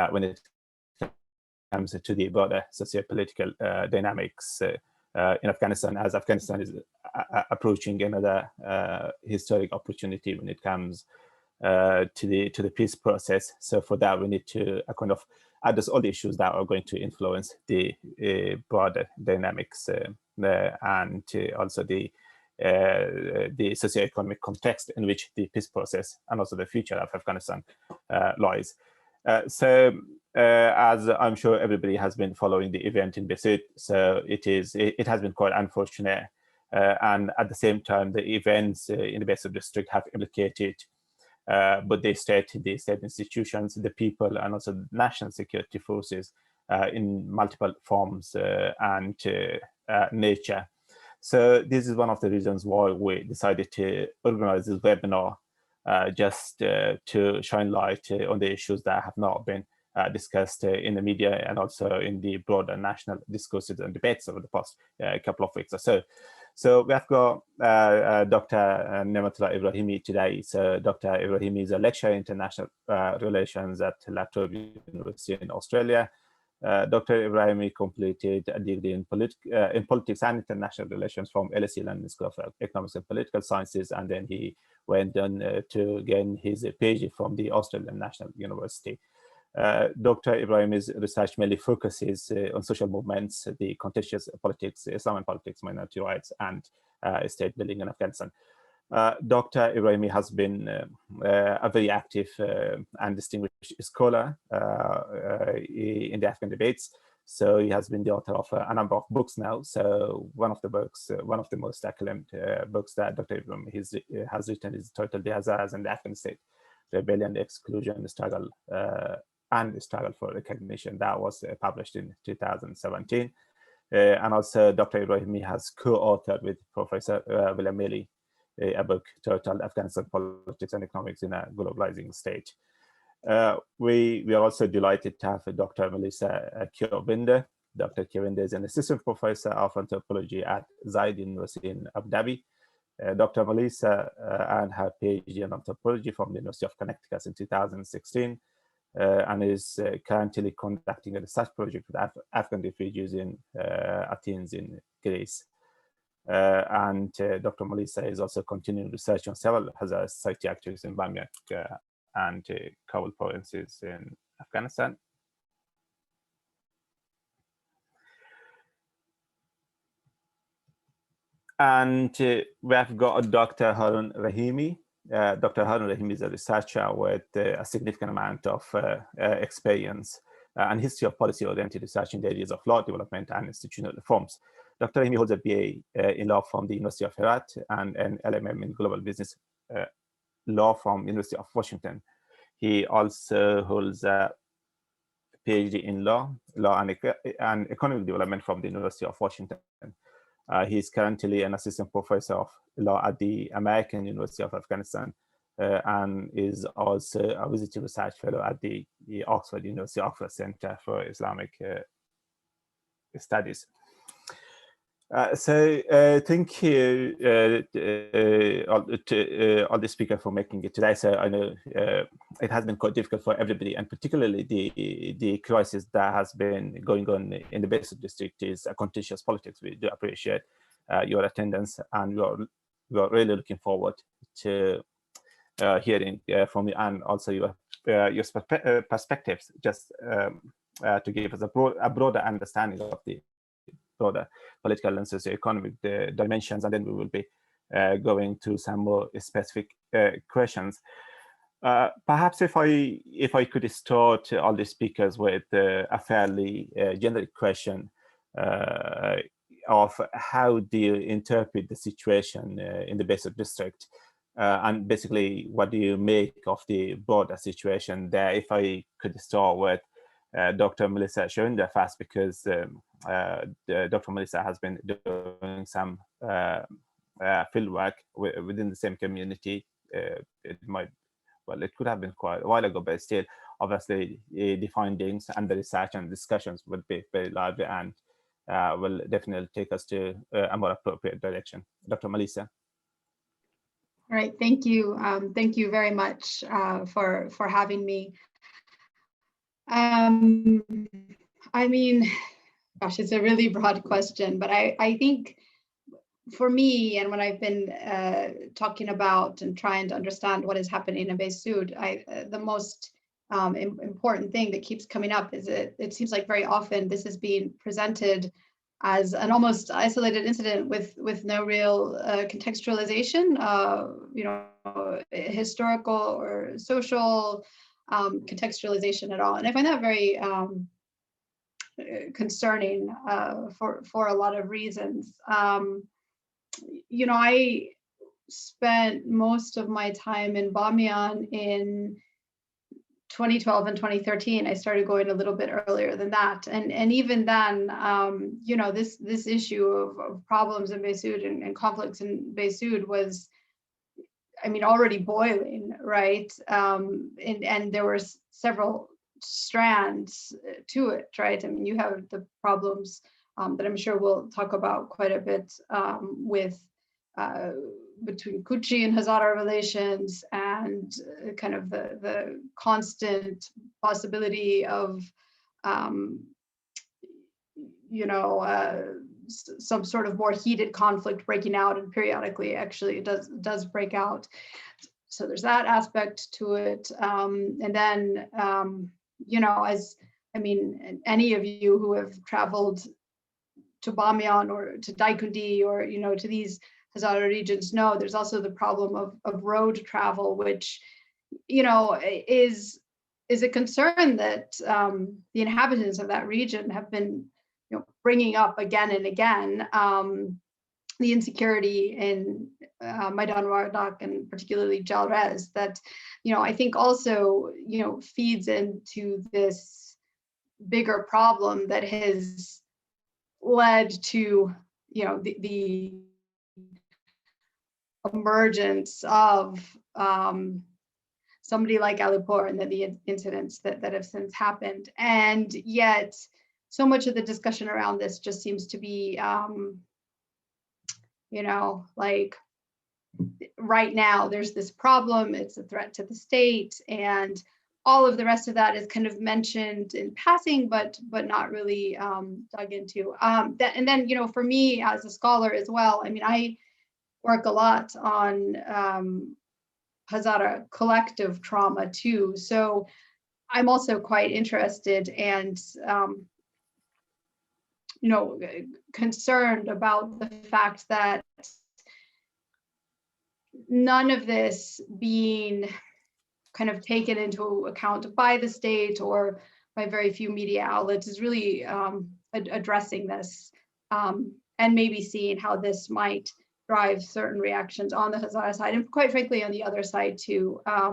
when it comes to the broader socio-political dynamics in Afghanistan, as Afghanistan is approaching another historic opportunity when it comes to the peace process. So for that, we need to kind of address all the issues that are going to influence the broader dynamics and also the socio-economic context in which the peace process and also the future of Afghanistan lies. As I'm sure everybody has been following the event in Behsud, so it has been quite unfortunate, and at the same time, the events in the Behsud district have implicated but the state institutions, the people, and also the national security forces in multiple forms and nature. So this is one of the reasons why we decided to organize this webinar, just to shine light on the issues that have not been discussed in the media and also in the broader national discourses and debates over the past couple of weeks or so. So we have got Dr. Niamtullah Ibrahimi today. So Dr. Ibrahimi is a lecturer in international relations at La Trobe University in Australia. Dr. Ibrahimi completed a degree in politics and international relations from LSE London School of Economics and Political Sciences, and then he went on to gain his PhD from the Australian National University. Dr. Ibrahimi's research mainly focuses on social movements, the contentious politics, Islamic politics, minority rights, and state building in Afghanistan. Dr. Ibrahimi has been a very active and distinguished scholar in the Afghan debates. So he has been the author of a number of books now. So one of the books, one of the most acclaimed books that Dr. Ibrahimi has written is titled The Hazaras and the Afghan State, Rebellion, the Exclusion, the Struggle, and the Struggle for Recognition. That was published in 2017. And also Dr. Ibrahimi has co-authored with Professor William Maley a book titled Afghanistan Politics and Economics in a Globalizing State. We are also delighted to have Dr. Melissa Chiovenda. Dr. Chiovenda is an assistant professor of anthropology at Zayed University in Abu Dhabi. Dr. Melissa earned her PhD in anthropology from the University of Connecticut in 2016 and is currently conducting a research project with Afghan refugees in Athens in Greece. And Dr. Melissa is also continuing research on several Hazara society activities in Bamyan and Kabul provinces in Afghanistan. And we have got Dr. Haroun Rahimi. Dr. Haroun Rahimi is a researcher with a significant amount of experience and history of policy-oriented research in the areas of law development and institutional reforms. Dr. Rahimi holds a BA in law from the University of Herat and an LMM in global business law from the University of Washington. He also holds a PhD in law and economic development from the University of Washington. He is currently an assistant professor of law at the American University of Afghanistan and is also a visiting research fellow at the Oxford University Oxford Center for Islamic Studies. Thank you all the speaker for making it today. So I know it has been quite difficult for everybody, and particularly the crisis that has been going on in the Behsud district is a contentious politics. We do appreciate your attendance, and we are really looking forward to hearing from you and also your perspectives, just to give us a broader understanding of the broader political and socio-economic dimensions, and then we will be going to some more specific questions. Perhaps if I could start all the speakers with a fairly generic question of how do you interpret the situation in the Behsud district, and basically what do you make of the broader situation there? If I could start with Dr. Melissa Chiovenda first, because Dr. Melissa has been doing some field work within the same community. It could have been quite a while ago, but still, obviously, the findings and the research and discussions would be very lively and will definitely take us to a more appropriate direction. Dr. Melissa. All right, thank you. Thank you very much for having me. Um, I mean, gosh, it's a really broad question, but I think for me, and when I've been talking about and trying to understand what is happening in Behsud, the most important thing that keeps coming up is it seems like very often this is being presented as an almost isolated incident with no real contextualization, historical or social contextualization at all. And I find that very concerning for a lot of reasons. I spent most of my time in Bamiyan in 2012 and 2013. I started going a little bit earlier than that, and even then, this issue of problems in Behsud and conflicts in Behsud was, already boiling, right? And there were several strands to it, right? You have the problems that I'm sure we'll talk about quite a bit with between Kuchi and Hazara relations, and kind of the constant possibility of some sort of more heated conflict breaking out, and periodically actually it does break out. So there's that aspect to it, and then any of you who have traveled to Bamiyan or to Daikundi or to these Hazara regions know there's also the problem of road travel, which is a concern that the inhabitants of that region have been bringing up again and again. The insecurity in Maidan Wardak and particularly Jalrez that I think also feeds into this bigger problem that has led to the emergence of somebody like Alipur and then the incidents that have since happened. And yet so much of the discussion around this just seems to be like right now there's this problem, it's a threat to the state, and all of the rest of that is kind of mentioned in passing, but not really dug into. And then, for me as a scholar as well, I work a lot on Hazara collective trauma too. So I'm also quite interested and, concerned about the fact that none of this being kind of taken into account by the state or by very few media outlets is really addressing this and maybe seeing how this might drive certain reactions on the Hazara side and quite frankly on the other side too. I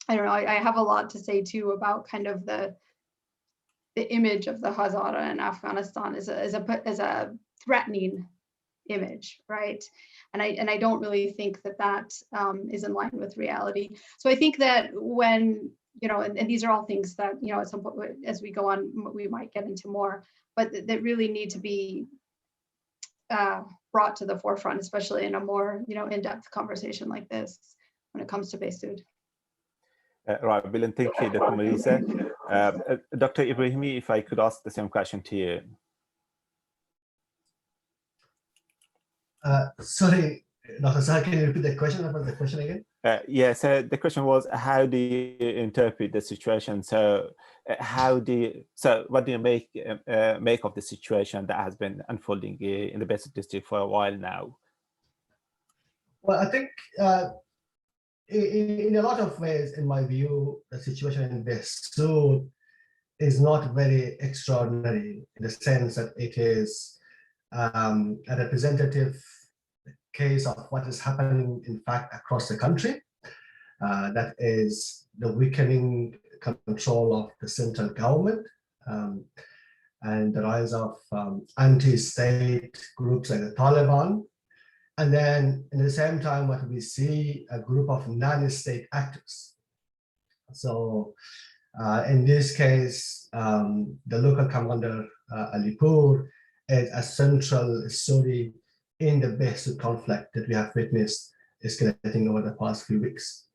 don't know, I have a lot to say too about kind of the image of the Hazara in Afghanistan as a threatening image, right? And I don't really think that is in line with reality. So I think that when, and these are all things that, at some point as we go on, we might get into more, but that really need to be brought to the forefront, especially in a more, in-depth conversation like this when it comes to Behsud. Right, brilliant. Thank you, Dr. Marisa. Dr. Ibrahimi, if I could ask the same question to you. Sorry, Dr. Sahar, can you repeat the question about the question again? Yeah, so the question was, how do you interpret the situation? So what do you make of the situation that has been unfolding in the Behsud district for a while now? Well, I think in a lot of ways, in my view, the situation in Behsud is not very extraordinary in the sense that it is a representative case of what is happening, in fact, across the country. That is the weakening control of the central government and the rise of anti-state groups like the Taliban. And then at the same time, what we see a group of non-state actors. So in this case, the local commander, Alipur, is a central story in the Behsud conflict that we have witnessed escalating over the past few weeks.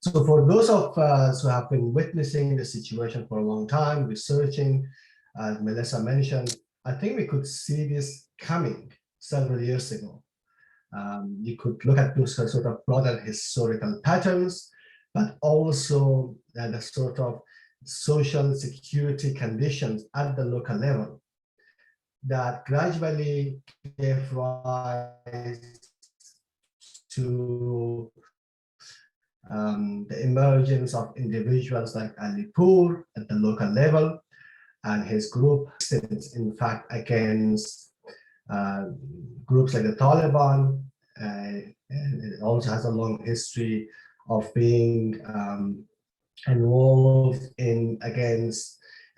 So for those of us who have been witnessing the situation for a long time, researching, as Melissa mentioned, I think we could see this coming several years ago. You could look at those sort of broader historical patterns, but also the sort of social security conditions at the local level that gradually gave rise to the emergence of individuals like Alipur at the local level and his group, in fact, against groups like the Taliban, and it also has a long history of being involved in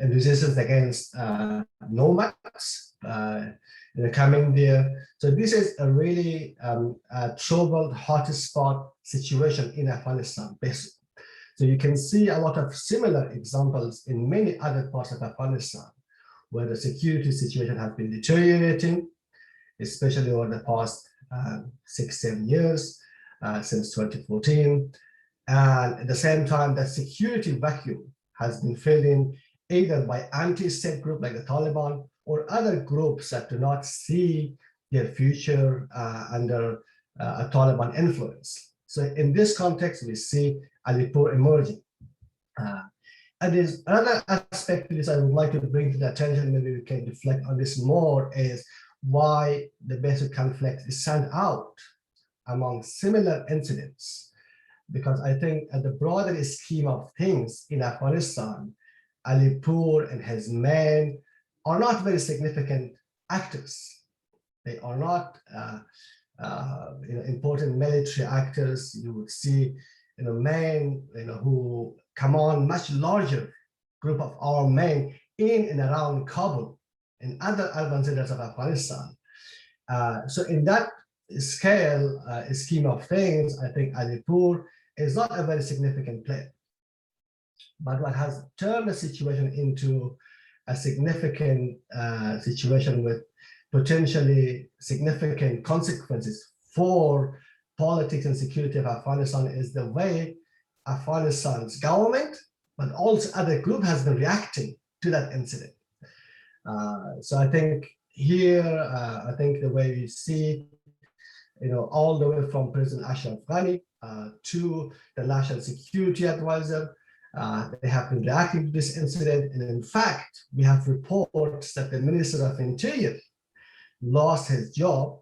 resistance against nomads in the coming year. So this is a really a troubled hotspot situation in Afghanistan, basically. So you can see a lot of similar examples in many other parts of Afghanistan, where the security situation has been deteriorating, especially over the past 6-7 years, since 2014. And at the same time, that security vacuum has been filled in either by anti-state groups like the Taliban or other groups that do not see their future under a Taliban influence. So in this context, we see Alipur emerging. And there's another aspect to this I would like to bring to the attention, maybe we can reflect on this more, is why the Behsud conflict is stand out among similar incidents. Because I think at the broader scheme of things in Afghanistan, Alipur and his men are not very significant actors. They are not important military actors. You would see men who command much larger group of armed men in and around Kabul and other urban centers of Afghanistan. So in that scale, scheme of things, I think Alipur is not a very significant player. But what has turned the situation into a significant situation with potentially significant consequences for politics and security of Afghanistan is the way Afghanistan's government, but also other group, has been reacting to that incident. So I think here, I think the way we see, all the way from President Ashraf Ghani to the National Security Advisor, they have been reacting to this incident. And in fact, we have reports that the Minister of Interior lost his job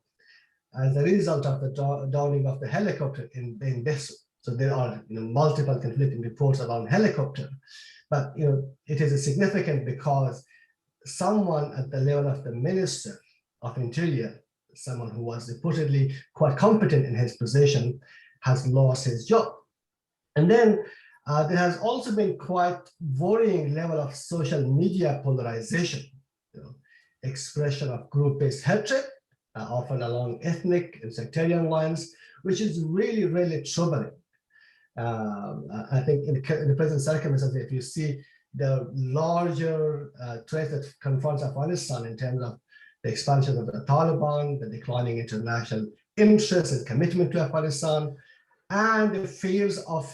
as a result of the downing of the helicopter in Behsud. So there are multiple conflicting reports around helicopter, but it is significant because someone at the level of the Minister of Interior, someone who was reportedly quite competent in his position, has lost his job. And then there has also been quite worrying level of social media polarization, expression of group-based hatred, often along ethnic and sectarian lines, which is really, really troubling. I think in the present circumstances, if you see the larger threat that confronts Afghanistan in terms of the expansion of the Taliban, the declining international interest and commitment to Afghanistan, and the fears of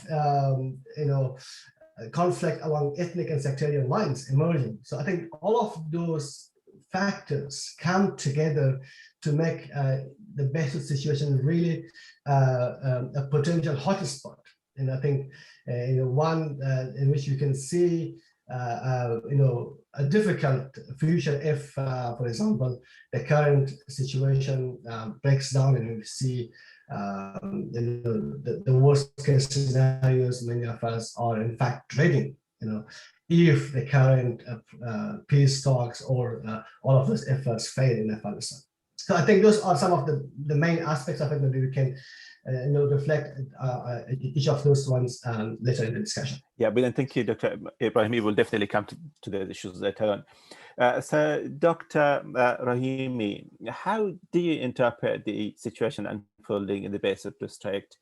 conflict along ethnic and sectarian lines emerging. So I think all of those factors come together to make the Behsud situation really a potential hotspot. And I think one in which you can see a difficult future if, for example, the current situation breaks down and we see the worst case scenarios many of us are in fact dreading, if the current peace talks or all of those efforts fail in Afghanistan. So I think those are some of the main aspects of it. Maybe we can reflect each of those ones later in the discussion. Yeah, brilliant. Thank you, Dr. Ibrahimi. We'll definitely come to the issues later on. So, Dr. Rahimi, how do you interpret the situation unfolding in the Behsud district?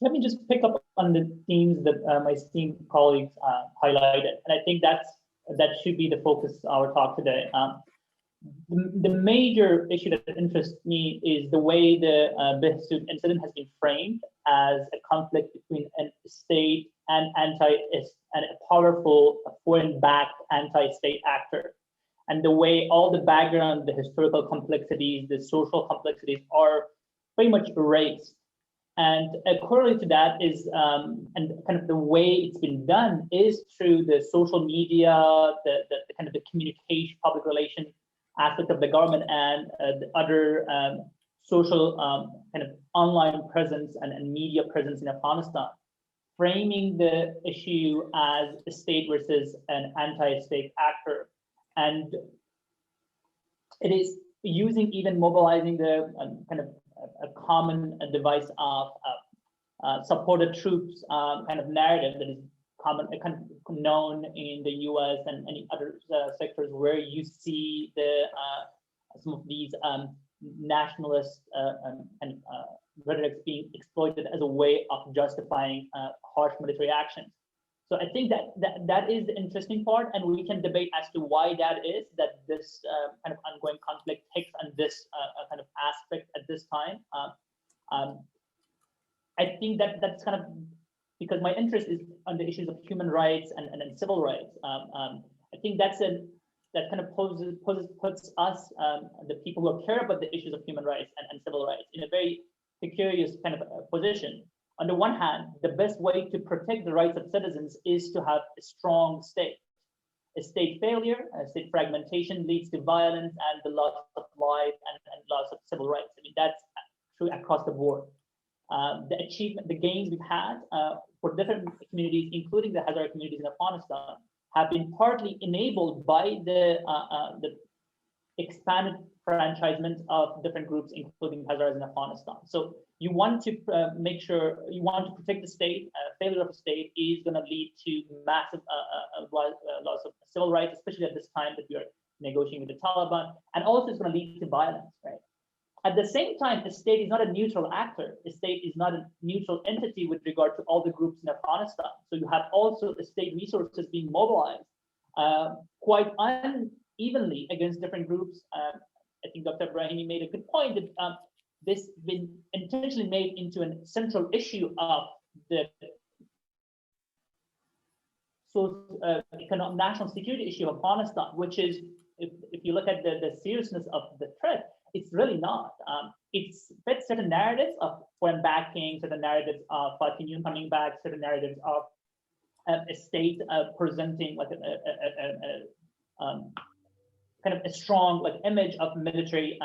Let me just pick up on the themes that my esteemed colleagues highlighted, and I think that should be the focus of our talk today. The major issue that interests me is the way the Behsud incident has been framed as a conflict between a state and a powerful foreign-backed anti-state actor. And the way all the background, the historical complexities, the social complexities are very much erased. And correlated to that is, and kind of the way it's been done is through the social media, the kind of the communication, public relation aspect of the government, and the other social kind of online presence and media presence in Afghanistan, framing the issue as a state versus an anti-state actor. And it is using, even mobilizing the kind of a common device of supported troops kind of narrative that is common, kind of known in the US and any other sectors where you see the some of these nationalist and rhetoric being exploited as a way of justifying harsh military actions. So I think that is the interesting part, and we can debate as to why that is, that this kind of ongoing conflict takes on this kind of aspect at this time. I think that's kind of because my interest is on the issues of human rights and civil rights. I think that kind of puts us, the people who care about the issues of human rights and civil rights, in a very precarious kind of position. On the one hand, the best way to protect the rights of citizens is to have a strong state. A state failure, a state fragmentation leads to violence and the loss of life and loss of civil rights. I mean, that's true across the board. The achievement, the gains we've had for different communities, including the Hazara communities in Afghanistan, have been partly enabled by the expanded franchisement of different groups, including Hazaras in Afghanistan. So you want to make sure, you want to protect the state. Failure of the state is going to lead to massive loss of civil rights, especially at this time that we are negotiating with the Taliban, and also it's going to lead to violence, right? At the same time, the state is not a neutral actor. The state is not a neutral entity with regard to all the groups in Afghanistan. So you have also the state resources being mobilized quite unevenly against different groups. I think Dr. Ibrahimi made a good point that this has been intentionally made into a central issue of the economic national security issue of Afghanistan, which is, if you look at the seriousness of the threat, it's really not. It's fits certain narratives of foreign backing, certain narratives of Fatimiyun coming back, certain narratives of a state presenting like kind of a strong like image of military,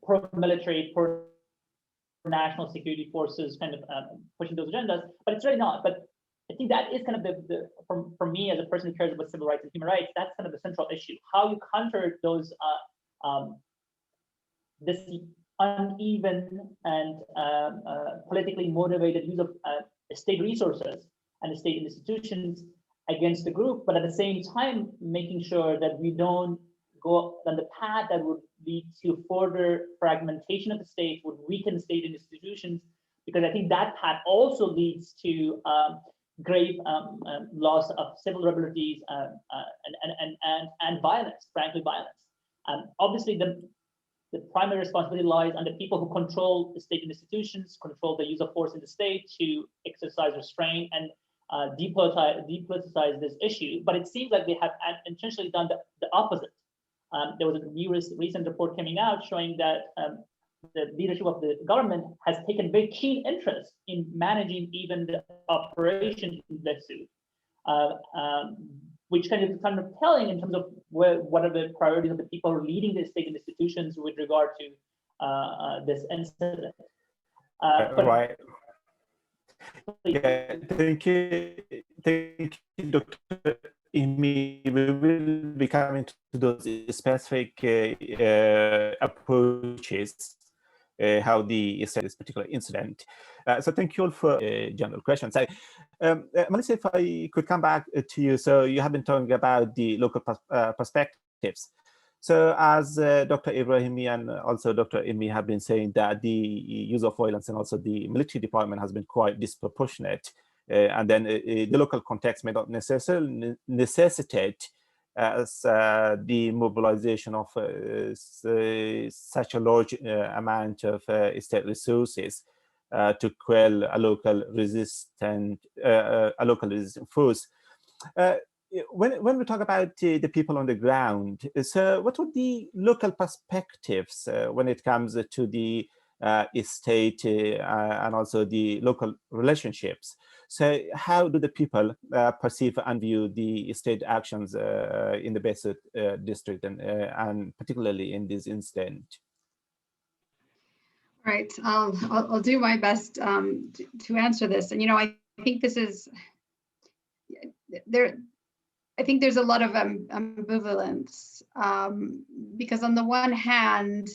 pro-military, pro-national security forces, kind of pushing those agendas, but it's really not. But I think that is kind of the for me as a person who cares about civil rights and human rights, that's kind of the central issue. How you counter those this uneven and politically motivated use of state resources and the state institutions against the group, but at the same time making sure that we don't go on the path that would lead to further fragmentation of the state, would weaken state institutions, because I think that path also leads to grave loss of civil liberties and violence, frankly, violence. Obviously, the primary responsibility lies on the people who control the state institutions, control the use of force in the state to exercise restraint and depoliticize this issue. But it seems like they have intentionally done the opposite. There was a recent report coming out showing that the leadership of the government has taken very keen interest in managing even the operation in Behsud, which kind of telling in terms of what are the priorities of the people who are leading the state institutions with regard to this incident. Right. Yeah, thank you, Dr. Ibrahimi. We will be coming to those specific approaches, how this particular incident. So thank you all for general questions. Melissa, if I could come back to you. So you have been talking about the local perspectives. So as Dr. Ibrahimi and also Dr. Ilmi have been saying, that the use of violence and also the military deployment has been quite disproportionate. And then the local context may not necessarily necessitate the mobilization of such a large amount of state resources. to quell a local resistant force. When we talk about the people on the ground, so what would the local perspectives when it comes to the state and also the local relationships? So how do the people perceive and view the state actions in the Behsud district and particularly in this incident? Right, I'll do my best to answer this. And, I think this is, I think there's a lot of ambivalence because on the one hand,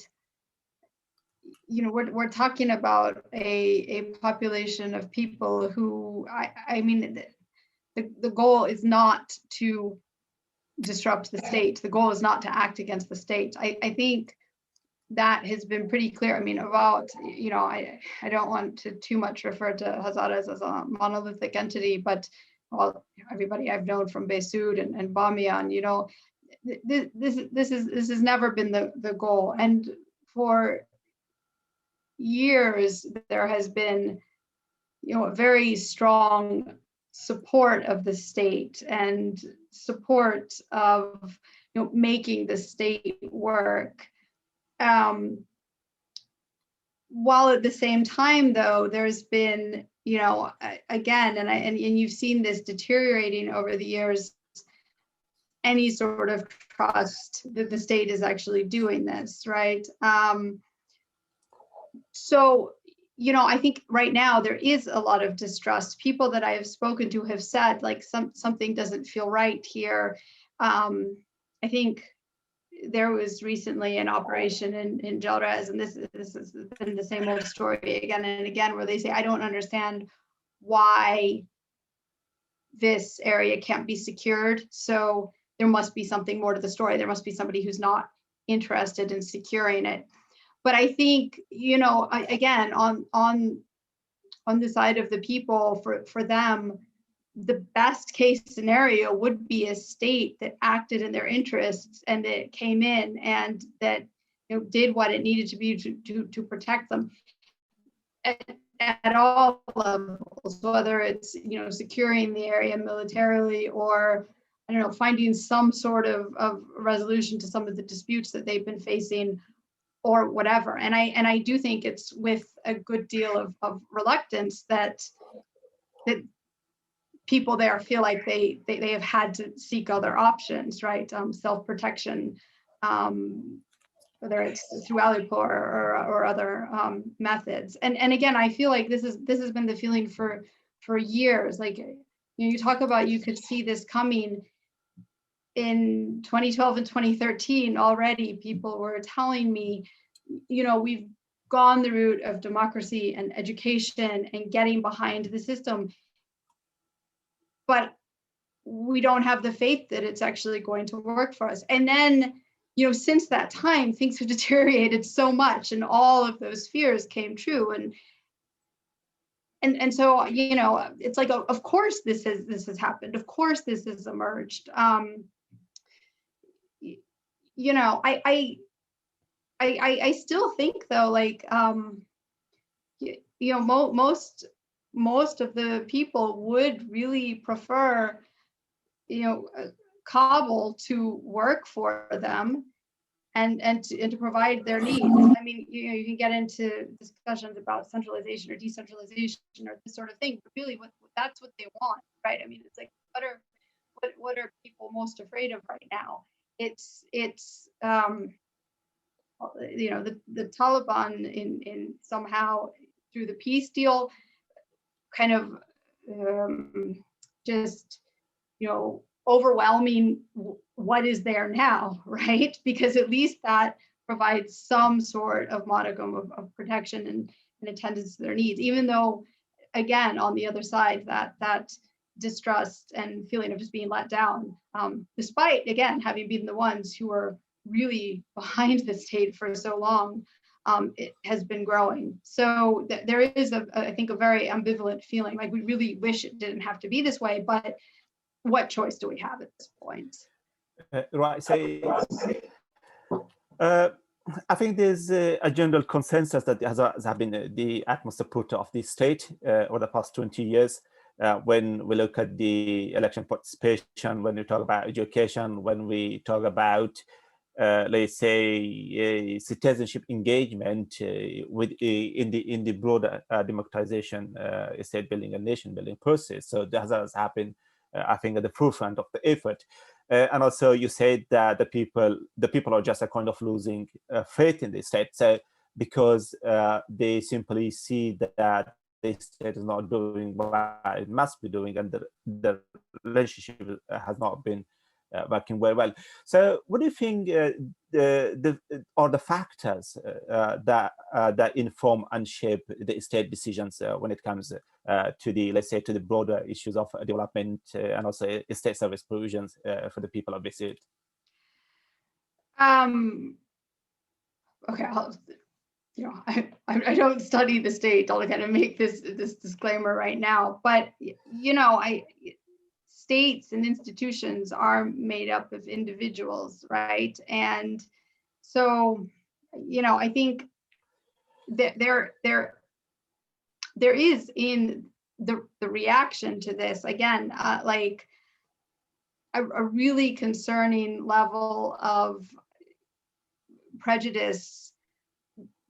we're talking about a population of people who, I mean, the goal is not to disrupt the state. The goal is not to act against the state. I think that has been pretty clear. I mean, about, I don't want to too much refer to Hazaras as a monolithic entity, but well, everybody I've known from Behsud and Bamiyan, this has never been the goal. And for years, there has been, a very strong support of the state and support of, making the state work. While at the same time, though, there's been, again, and you've seen this deteriorating over the years, any sort of trust that the state is actually doing this, right? So, I think right now there is a lot of distrust. People that I have spoken to have said, like, something doesn't feel right here. I think there was recently an operation in Jalrez, and this has been the same old story again and again, where they say, I don't understand why this area can't be secured. So there must be something more to the story. There must be somebody who's not interested in securing it. But I think, again, on the side of the people, for them, the best case scenario would be a state that acted in their interests and that came in and that did what it needed to be to protect them at all levels, whether it's securing the area militarily or finding some sort of resolution to some of the disputes that they've been facing or whatever. And I do think it's with a good deal of reluctance that people there feel like they have had to seek other options, right? Self-protection, whether it's through Alipur or other methods. And again, I feel like this has been the feeling for years. Like, you talk about, you could see this coming in 2012 and 2013 already. People were telling me, we've gone the route of democracy and education and getting behind the system, but we don't have the faith that it's actually going to work for us. And then, since that time, things have deteriorated so much, and all of those fears came true. And so, it's like, of course this has happened. Of course this has emerged. I still think, though, like, most of the people would really prefer, Kabul to work for them and to provide their needs. I mean, you can get into discussions about centralization or decentralization or this sort of thing, but really that's what they want, right? I mean, it's like, what are people most afraid of right now? It's the Taliban in somehow through the peace deal kind of just overwhelming what is there now, right? Because at least that provides some sort of modicum of protection and attendance to their needs, even though, again, on the other side, that distrust and feeling of just being let down, despite, again, having been the ones who were really behind the state for so long, it has been growing. So there is, I think, a very ambivalent feeling, like we really wish it didn't have to be this way, but what choice do we have at this point? Right. So I think there's a general consensus that Hazaras have been the utmost supporter of the state over the past 20 years. When we look at the election participation, when we talk about education, when we talk about, let's say, citizenship engagement in the broader democratization, state building and nation building process. So the Hazaras have been, I think, at the forefront of the effort. And also, you said that the people are just a kind of losing faith in the state, so because they simply see that the state is not doing what it must be doing, and the relationship has not been working very well. So, what do you think are the factors that inform and shape the state decisions when it comes to the, let's say, to the broader issues of development and also state service provisions for the people of Behsud? Okay, I don't study the state. I'll kind of make this disclaimer right now, but states and institutions are made up of individuals, right? And so, I think that there is in the reaction to this, again, like a really concerning level of prejudice,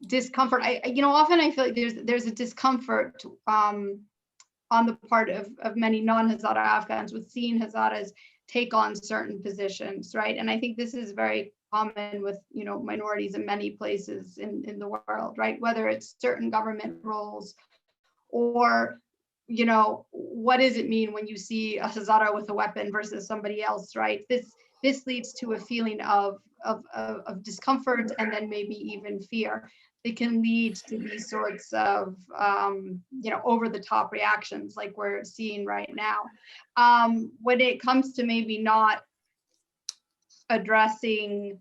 discomfort. Often I feel like there's a discomfort on the part of many non-Hazara Afghans with seeing Hazaras take on certain positions, right? And I think this is very common with minorities in many places in the world, right? Whether it's certain government roles, or what does it mean when you see a Hazara with a weapon versus somebody else, right? This leads to a feeling of discomfort, and then maybe even fear. It can lead to these sorts of over the top reactions like we're seeing right now. When it comes to maybe not addressing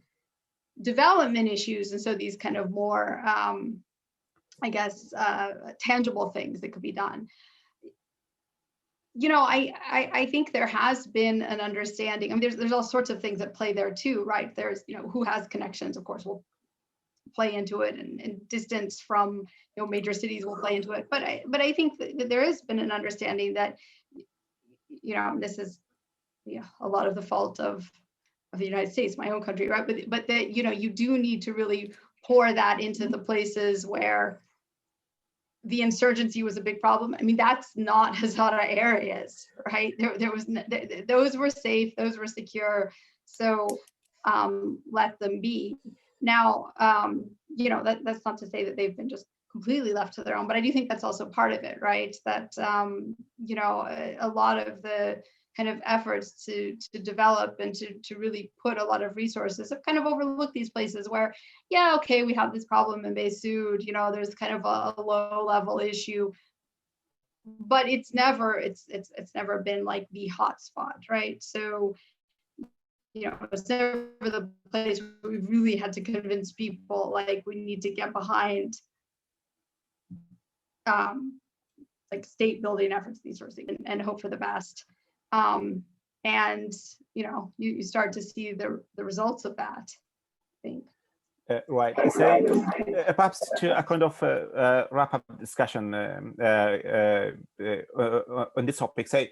development issues, and so these kind of more tangible things that could be done. I think there has been an understanding. I mean, there's all sorts of things that play there too, right? There's, who has connections, of course, will play into it, and distance from, major cities will play into it. But I think that there has been an understanding that, this is, a lot of the fault of the United States, my own country, right? But that, you do need to really pour that into the places where the insurgency was a big problem. I mean, that's not Hazara areas, right? Those were safe, those were secure. So let them be. Now, that's not to say that they've been just completely left to their own, but I do think that's also part of it, right? That, a lot of the kind of efforts to develop and to really put a lot of resources have kind of overlooked these places where, okay, we have this problem in Behsud, there's kind of a low level issue, but it's never been like the hot spot, right? So, it's never the place where we really had to convince people like we need to get behind like state building efforts, these sorts of things, and hope for the best. And you start to see the results of that, I think. Right. So perhaps to a kind of wrap up discussion on this topic. So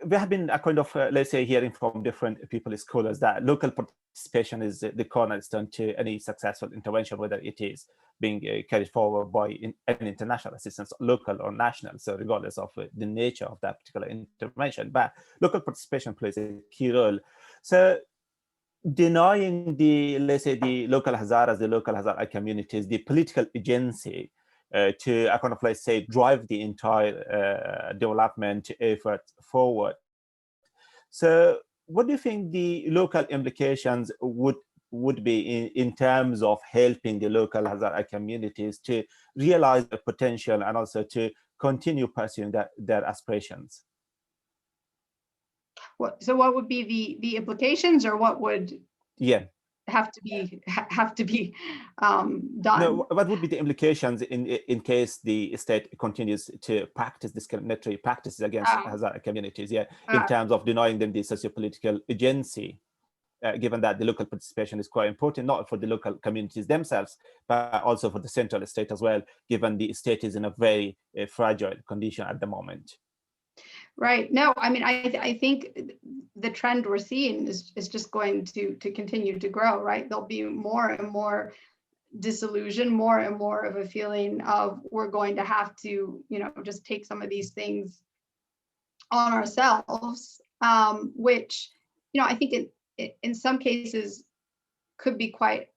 we have been a kind of, let's say, hearing from different people, scholars, that local participation is the cornerstone to any successful intervention, whether it is being carried forward by an international assistance, local or national. So regardless of the nature of that particular intervention, but local participation plays a key role. So denying the, let's say, the local Hazaras, the local Hazara communities, the political agency to a kind of, let's say, drive the entire development effort forward. So what do you think the local implications would be in terms of helping the local Hazara communities to realize their potential and also to continue pursuing their aspirations? So what would be the implications, or what would have to be done? No, what would be the implications in case the state continues to practice discriminatory practices against Hazara communities? In terms of denying them the socio-political agency given that the local participation is quite important, not for the local communities themselves, but also for the central state as well, given the state is in a very fragile condition at the moment. Right. No, I mean, I think the trend we're seeing is just going to continue to grow, right? There'll be more and more disillusion, more and more of a feeling of we're going to have to, just take some of these things on ourselves, which, I think in some cases could be quite,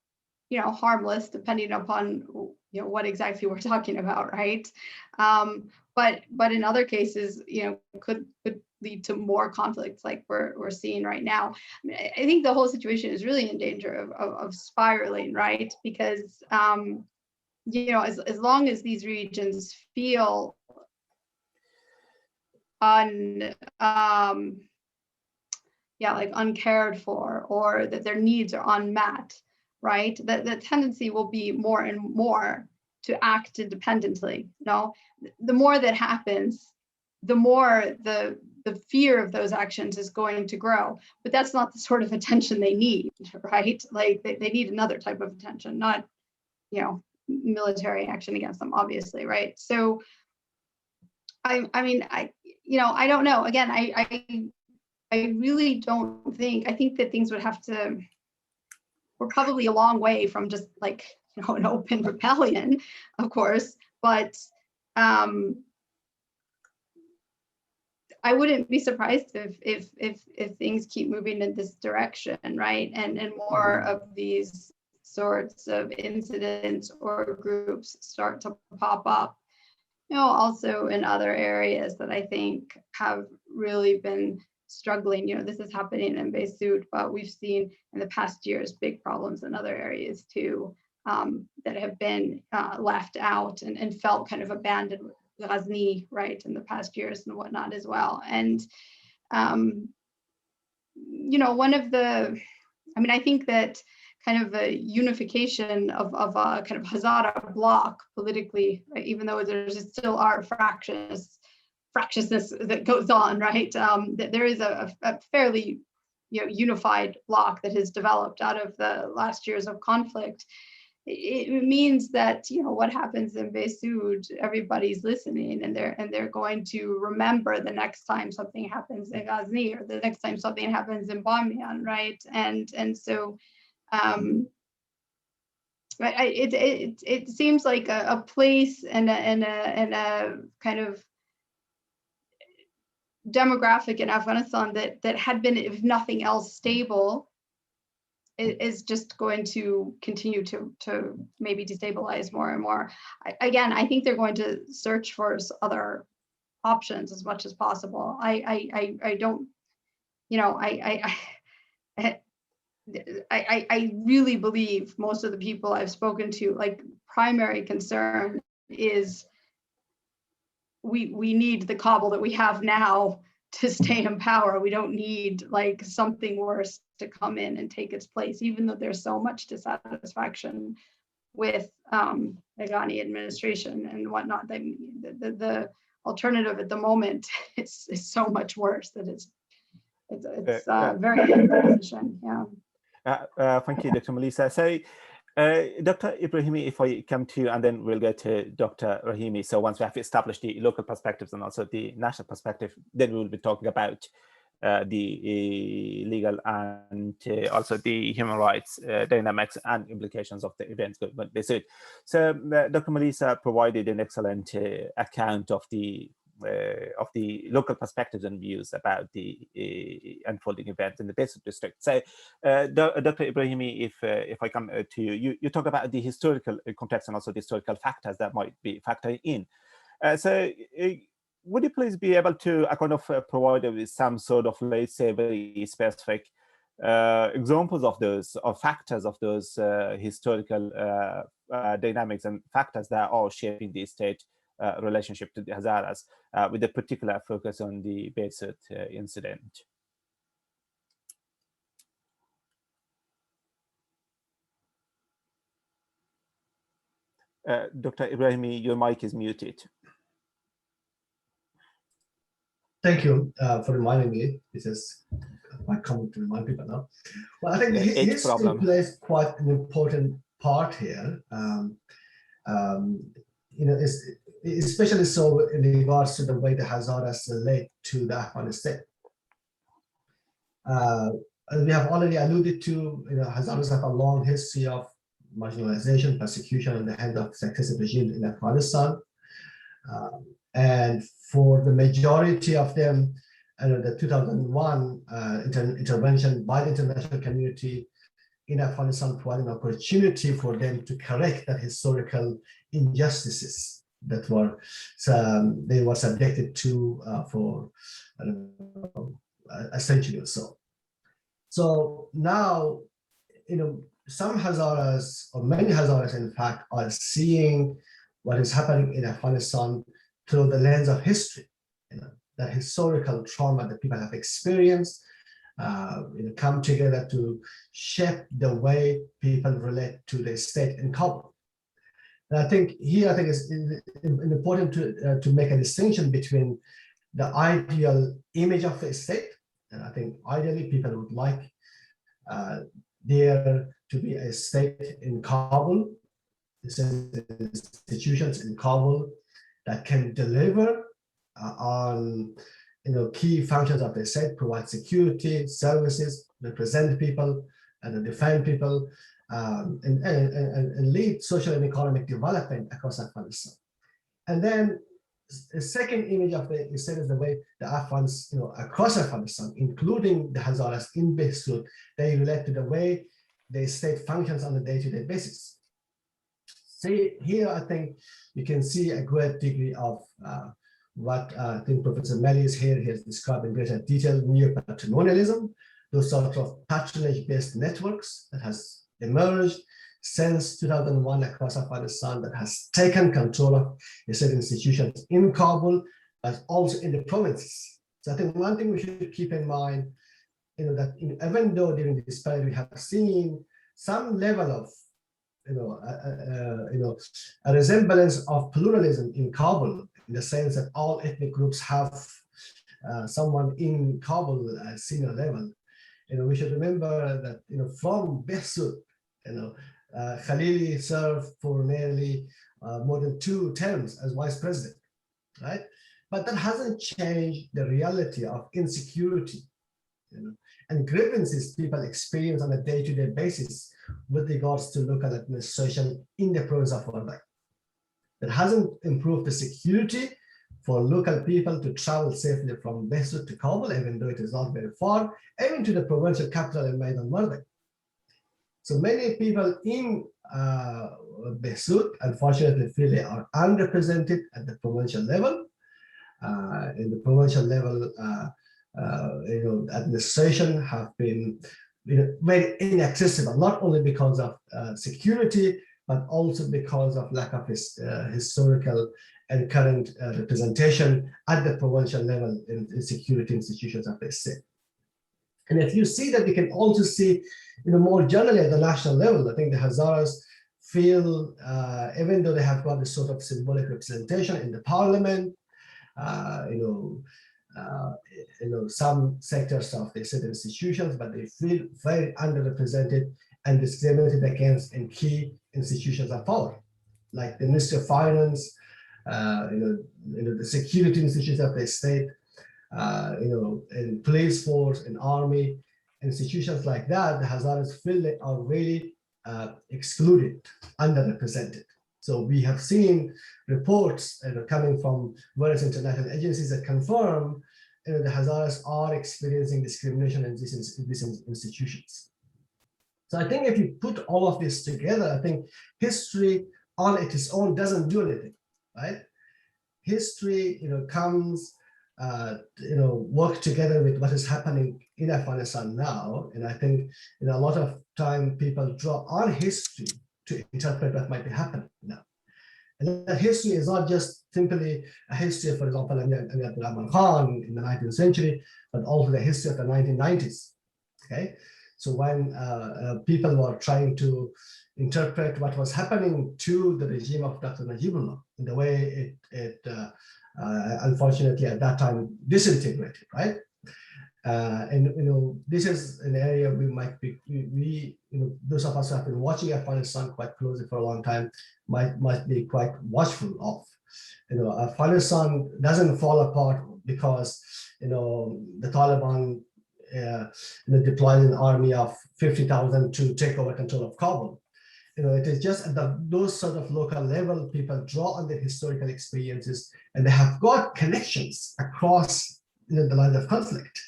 harmless, depending upon, what exactly we're talking about, right? But in other cases, could lead to more conflicts like we're seeing right now. I mean, I think the whole situation is really in danger of spiraling, right? Because, as long as these regions feel uncared for, or that their needs are unmet, right? The tendency will be more and more to act independently. The more that happens, the more the fear of those actions is going to grow. But that's not the sort of attention they need, right? Like they need another type of attention, not, military action against them, obviously, right? So I don't know. Again, I really don't think, I think that things would have to, we're probably a long way from just like, an open rebellion, of course, but I wouldn't be surprised if things keep moving in this direction, right? And more of these sorts of incidents or groups start to pop up, also in other areas that I think have really been struggling. This is happening in Behsud, but we've seen in the past years big problems in other areas too, that have been left out and felt kind of abandoned, Ghazni, right, in the past years and whatnot as well. And one of the, I think that kind of a unification of a kind of Hazara bloc politically, right, even though there's still are fractiousness that goes on, right? That there is a fairly unified bloc that has developed out of the last years of conflict. It means that what happens in Behsud, everybody's listening, and they're going to remember the next time something happens in Ghazni, or the next time something happens in Bamiyan, right? And so it seems like a place and a kind of demographic in Afghanistan that had been, if nothing else, stable, is just going to continue to maybe destabilize more and more. I think they're going to search for other options as much as possible. I don't, I really believe most of the people I've spoken to, like, primary concern is we need the Kabul that we have now to stay in power. We don't need like something worse to come in and take its place, even though there's so much dissatisfaction with the Ghani administration and whatnot. The alternative at the moment is so much worse that it's very insufficient. Yeah. Thank you, Dr. Melissa. So, Dr. Ibrahimi, if I come to you, and then we'll go to Dr. Rahimi. So once we have established the local perspectives and also the national perspective, then we will be talking about the legal and also the human rights dynamics and implications of the events going Behsud. So Dr. Melissa provided an excellent account of the local perspectives and views about the unfolding events in the Behsud district. So, Dr. Ibrahimi, if I come to you, you talk about the historical context and also the historical factors that might be factored in. Would you please be able to kind of provide with some sort of, let's say, very specific examples of those, or factors of those historical dynamics and factors that are shaping the state relationship to the Hazaras, with a particular focus on the Behsud incident? Dr. Ibrahimi, your mic is muted. Thank you for reminding me. This is quite common to remind people now. Well, I think Yeah, history plays quite an important part here. Especially so in regards to the way the Hazaras relate to the Afghan state. As we have already alluded to, Hazaras have a long history of marginalization, persecution in the hands of successive regimes in Afghanistan. And for the majority of them, the 2001 intervention by the international community in Afghanistan provided an opportunity for them to correct that historical injustices that they were subjected to for a century or so. So now, some Hazaras, or many Hazaras in fact, are seeing what is happening in Afghanistan through the lens of history, that historical trauma that people have experienced, come together to shape the way people relate to the state in Kabul. And I think it's important to make a distinction between the ideal image of the state, and I think ideally people would like there to be a state in Kabul, institutions in Kabul that can deliver on key functions of the state, provide security services, represent people, and defend people, and lead social and economic development across Afghanistan. And then the second image of the state is the way the Afghans, across Afghanistan, including the Hazaras in Behsud, they relate to the way the state functions on a day-to-day basis. See, here I think you can see a great degree of what I think Professor Maley is here. He has described in greater detail neo-patrimonialism, those sort of patronage-based networks that has emerged since 2001 across Afghanistan, that has taken control of the state institutions in Kabul, but also in the provinces. So I think one thing we should keep in mind, that even though during this period we have seen some level of, a resemblance of pluralism in Kabul, in the sense that all ethnic groups have someone in Kabul at senior level. We should remember that, from Behsud, Khalili served for nearly more than 2 terms as vice president, right? But that hasn't changed the reality of insecurity, and grievances people experience on a day-to-day basis with regards to local administration in the province of Wardak. That hasn't improved the security for local people to travel safely from Behsud to Kabul, even though it is not very far, even to the provincial capital in Maidan Wardak. So many people in Behsud, unfortunately, feel they are underrepresented at the provincial level. In the provincial level, administration have been very inaccessible, not only because of security, but also because of lack of historical and current representation at the provincial level in security institutions of the state. And if you see that, we can also see, more generally at the national level, I think the Hazaras feel, even though they have got this sort of symbolic representation in the parliament, some sectors of the state institutions, but they feel very underrepresented and discriminated against in key institutions of power, like the Ministry of Finance, the security institutions of the state, in police force, in army, institutions like that. The Hazaras feel they are really excluded, underrepresented. So we have seen reports coming from various international agencies that confirm the Hazaras are experiencing discrimination in these institutions. So I think if you put all of this together, I think history on its own doesn't do anything, right? History, comes, work together with what is happening in Afghanistan now. And I think, a lot of time people draw on history to interpret what might be happening now. And that history is not just simply a history, for example, Amir Abdul Khan in the 19th century, but also the history of the 1990s. Okay, so when people were trying to interpret what was happening to the regime of Dr. Najibullah in the way it unfortunately at that time disintegrated, right? And this is an area we might be, those of us who have been watching Afghanistan quite closely for a long time might be quite watchful of. Afghanistan doesn't fall apart because the Taliban deployed an army of 50,000 to take over control of Kabul. It is just at those sort of local level, people draw on their historical experiences, and they have got connections across the lines of conflict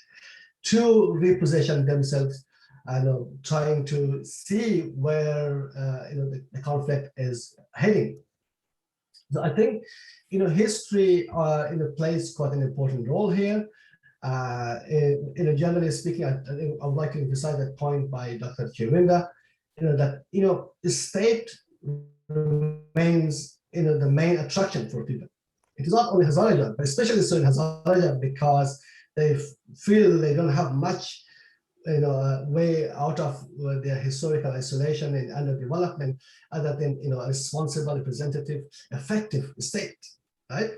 to reposition themselves and trying to see where the conflict is heading. So I think history plays quite an important role here. Generally speaking, I would like to emphasize that point by Dr. Chiovenda, that the state remains the main attraction for people. It is not only Hazarajat, but especially so in Hazarajat, because they feel they don't have much way out of their historical isolation and underdevelopment other than a responsible, representative, effective state, right?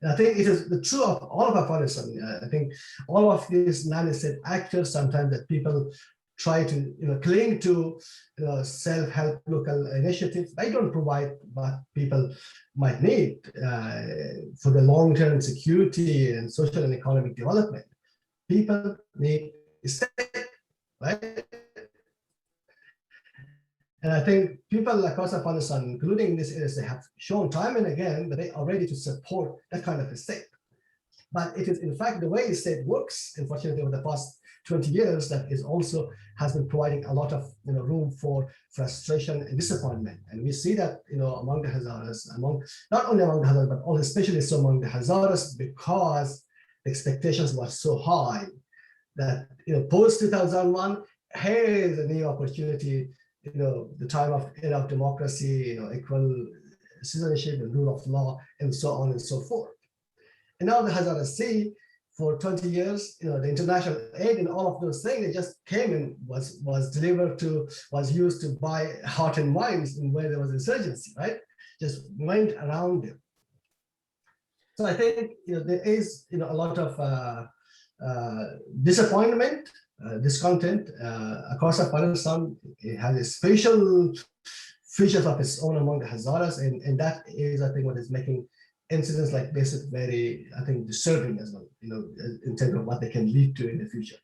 And I think it is the true of all of Afghanistan. I think all of these non-state actors sometimes that people try to cling to self-help local initiatives. They don't provide what people might need for the long-term security and social and economic development. People need a state, right? And I think people across Afghanistan, including in this area, they have shown time and again that they are ready to support that kind of a state. But it is in fact the way the state works, unfortunately, over the past 20 years, that is also has been providing a lot of room for frustration and disappointment. And we see that among the Hazaras, not only among the Hazaras, but also especially so among the Hazaras, because the expectations were so high that post 2001, here is a new opportunity, the time of era of democracy, equal citizenship and rule of law, and so on and so forth. And now the Hazaras see for 20 years, the international aid and all of those things, they just came and was delivered to, was used to buy heart and minds in where there was insurgency, right? Just went around them. So I think there is a lot of disappointment, discontent across Afghanistan. It has a special features of its own among the Hazaras, and that is, I think, what is making incidents like this very, I think, disturbing as well, in terms of what they can lead to in the future.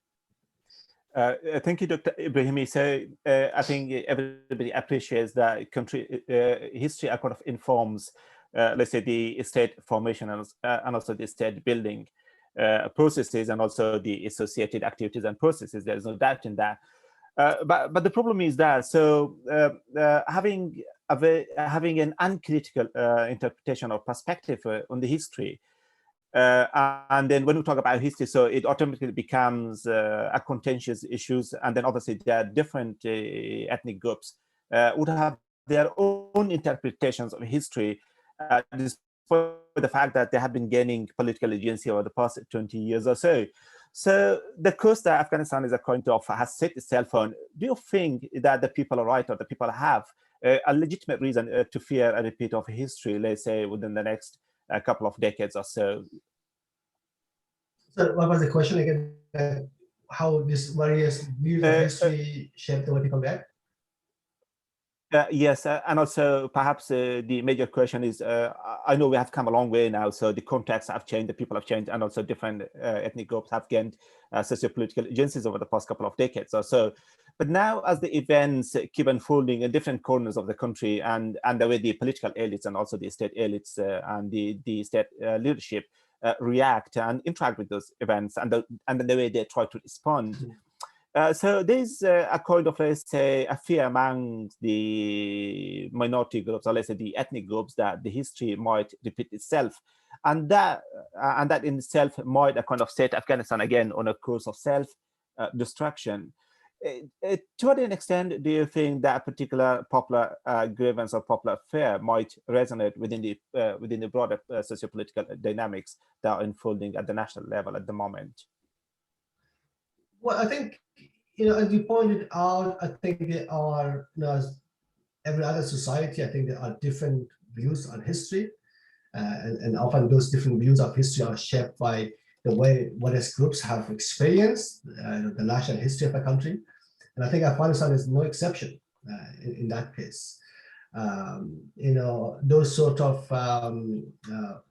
Thank you, Dr. Ibrahimi. So I think everybody appreciates that country history kind of informs, let's say, the state formation and also the state building processes and also the associated activities and processes. There's no doubt in that. But the problem is that having an uncritical interpretation or perspective on the history, and then when we talk about history, so it automatically becomes a contentious issues, and then obviously there are different ethnic groups would have their own interpretations of history, despite the fact that they have been gaining political agency over the past 20 years or so. So the course that Afghanistan is according to has set itself on, do you think that the people are right, or the people have a legitimate reason to fear a repeat of history, let's say, within the next couple of decades or so? So what was the question again? How these various views of history shape the way people react? Yes, and also perhaps the major question is, I know we have come a long way now, so the contexts have changed, the people have changed, and also different ethnic groups have gained socio-political agencies over the past couple of decades or so. But now, as the events keep unfolding in different corners of the country, and the way the political elites and also the state elites and the state leadership react and interact with those events, and the way they try to respond. So there's a kind of, let's say, a fear among the minority groups, or let's say the ethnic groups, that the history might repeat itself, and that in itself might kind of set Afghanistan again on a course of self-destruction. To what extent do you think that particular popular grievance or popular fear might resonate within the broader socio-political dynamics that are unfolding at the national level at the moment? Well, I think, as you pointed out, I think there are, as every other society, I think there are different views on history, and often those different views of history are shaped by the way various groups have experienced the national history of a country. And I think Afghanistan is no exception in that case. Those sort of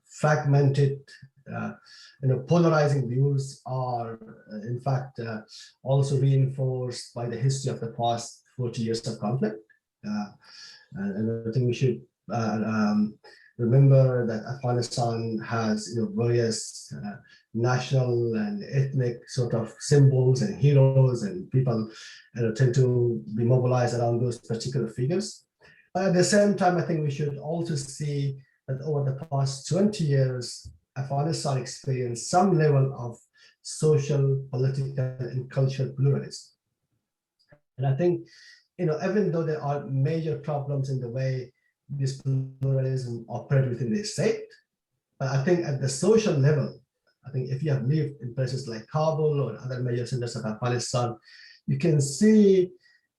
fragmented, polarizing views are, in fact, also reinforced by the history of the past 40 years of conflict. And I think we should remember that Afghanistan has various national and ethnic sort of symbols and heroes, and people tend to be mobilized around those particular figures. But at the same time, I think we should also see that over the past 20 years, Afghanistan experienced some level of social, political, and cultural pluralism. And I think, even though there are major problems in the way this pluralism operates within the state, but I think at the social level, I think if you have lived in places like Kabul or other major centers of Afghanistan, you can see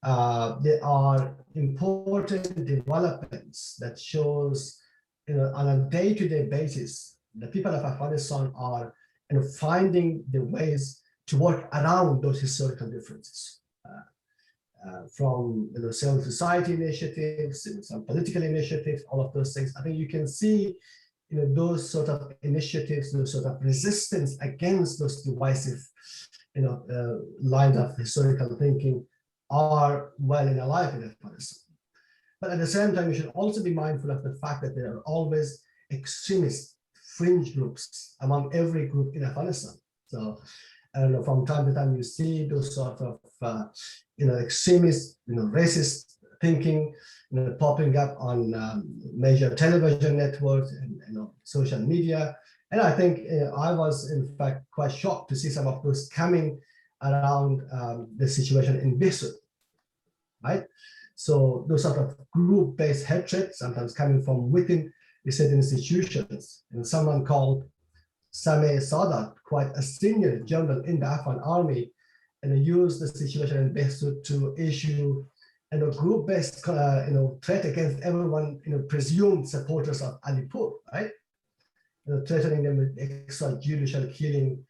there are important developments that shows, on a day-to-day basis, the people of Afghanistan are finding the ways to work around those historical differences. From civil society initiatives, some political initiatives, all of those things. I think you can see those sort of initiatives, those sort of resistance against those divisive lines of historical thinking are well and alive in Afghanistan. But at the same time, you should also be mindful of the fact that there are always extremist fringe groups among every group in Afghanistan. So from time to time, you see those sort of extremist, racist thinking, popping up on major television networks and social media. And I think I was in fact quite shocked to see some of those coming around the situation in Behsud, right? So those sort of group-based hatred, sometimes coming from within the state institutions. And someone called Sameh Sadat, quite a senior general in the Afghan army, and used the situation in Behsud to issue a group-based threat against everyone, presumed supporters of Alipur, right? Threatening them with extrajudicial killing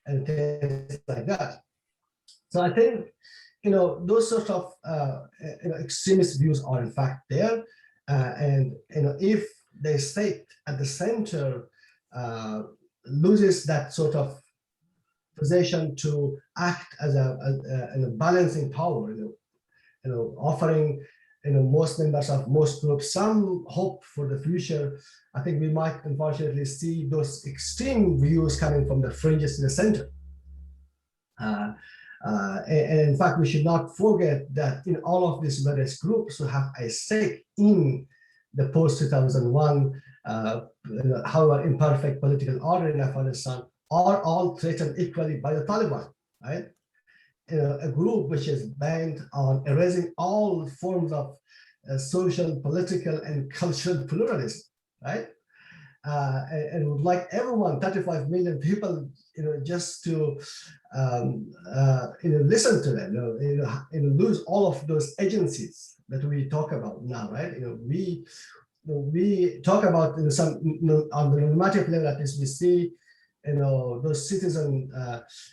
and things like that. So I think those sort of extremist views are in fact there, and if the state at the center loses that sort of position to act as a balancing power, offering most members of most groups some hope for the future, I think we might unfortunately see those extreme views coming from the fringes to the center. And in fact, we should not forget that in all of these various groups who have a stake in the post-2001, however imperfect political order in Afghanistan, are all threatened equally by the Taliban, right? A group which is bent on erasing all forms of social, political, and cultural pluralism, right? And would like everyone, 35 million people, just to listen to them, lose all of those agencies that we talk about now, right? We talk about some on the normative level, at least we see those citizen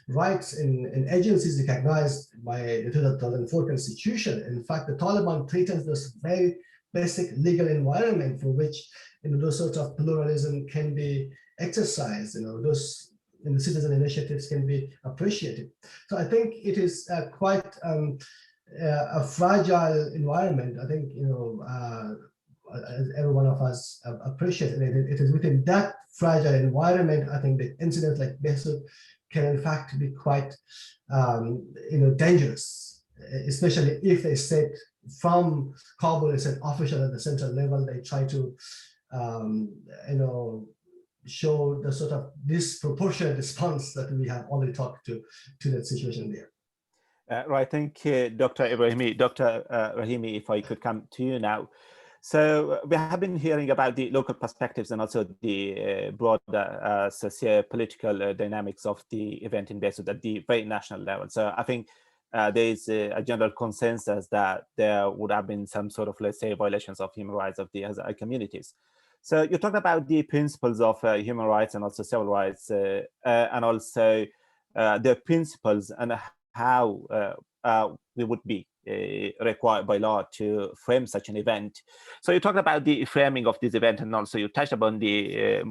rights and agencies recognized by the 2004 Constitution. In fact, the Taliban threatens this very basic legal environment for which those sorts of pluralism can be exercised. Those citizen initiatives can be appreciated. So I think it is quite a fragile environment. I think as every one of us appreciate it. It is within that fragile environment, I think the incidents like Behsud can in fact be quite dangerous, especially if they state from Kabul as an official at the central level, they try to show the sort of disproportionate response that we have already talked to that situation there. Right, thank you, Dr. Ibrahimi. Dr. Rahimi, if I could come to you now. So we have been hearing about the local perspectives and also the broader socio-political dynamics of the event in Behsud at the very national level. So I think there is a general consensus that there would have been some sort of, let's say, violations of human rights of the Hazara communities. So you talked about the principles of human rights and also civil rights, and also the principles and how we would be required by law to frame such an event. So you talked about the framing of this event, and also you touched upon the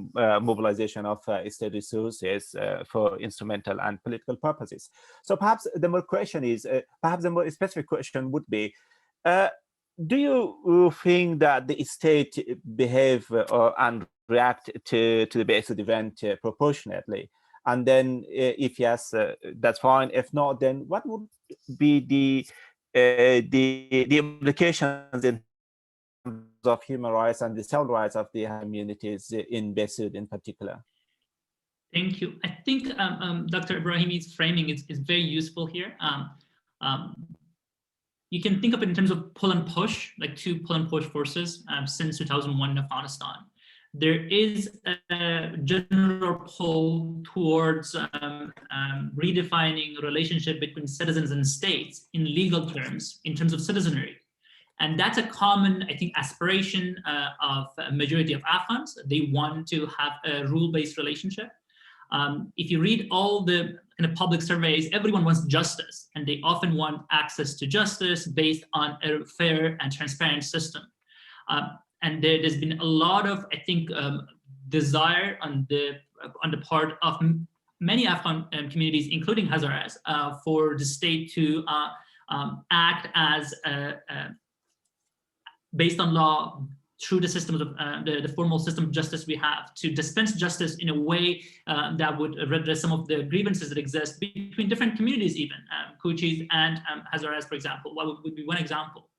mobilization of state resources for instrumental and political purposes. So perhaps the more question is, perhaps the more specific question would be, do you think that the state behave and react to the Behsud event proportionately? And then if yes, that's fine. If not, then what would be the implications in terms of human rights and the civil rights of the communities in Behsud in particular? Thank you. I think Dr. Ibrahimi's framing is very useful here. You can think of it in terms of pull and push, like two pull and push forces since 2001 in Afghanistan. There is a general pull towards redefining a relationship between citizens and states in legal terms, in terms of citizenry. And that's a common, I think, aspiration of a majority of Afghans. They want to have a rule-based relationship. If you read all the kind of public surveys, everyone wants justice, and they often want access to justice based on a fair and transparent system. And there's been a lot of, I think, desire on the part of many Afghan communities, including Hazaras, for the state to act as based on law through the systems of the formal system of justice we have, to dispense justice in a way that would redress some of the grievances that exist between different communities, even Kuchis and Hazaras, for example. What would be one example?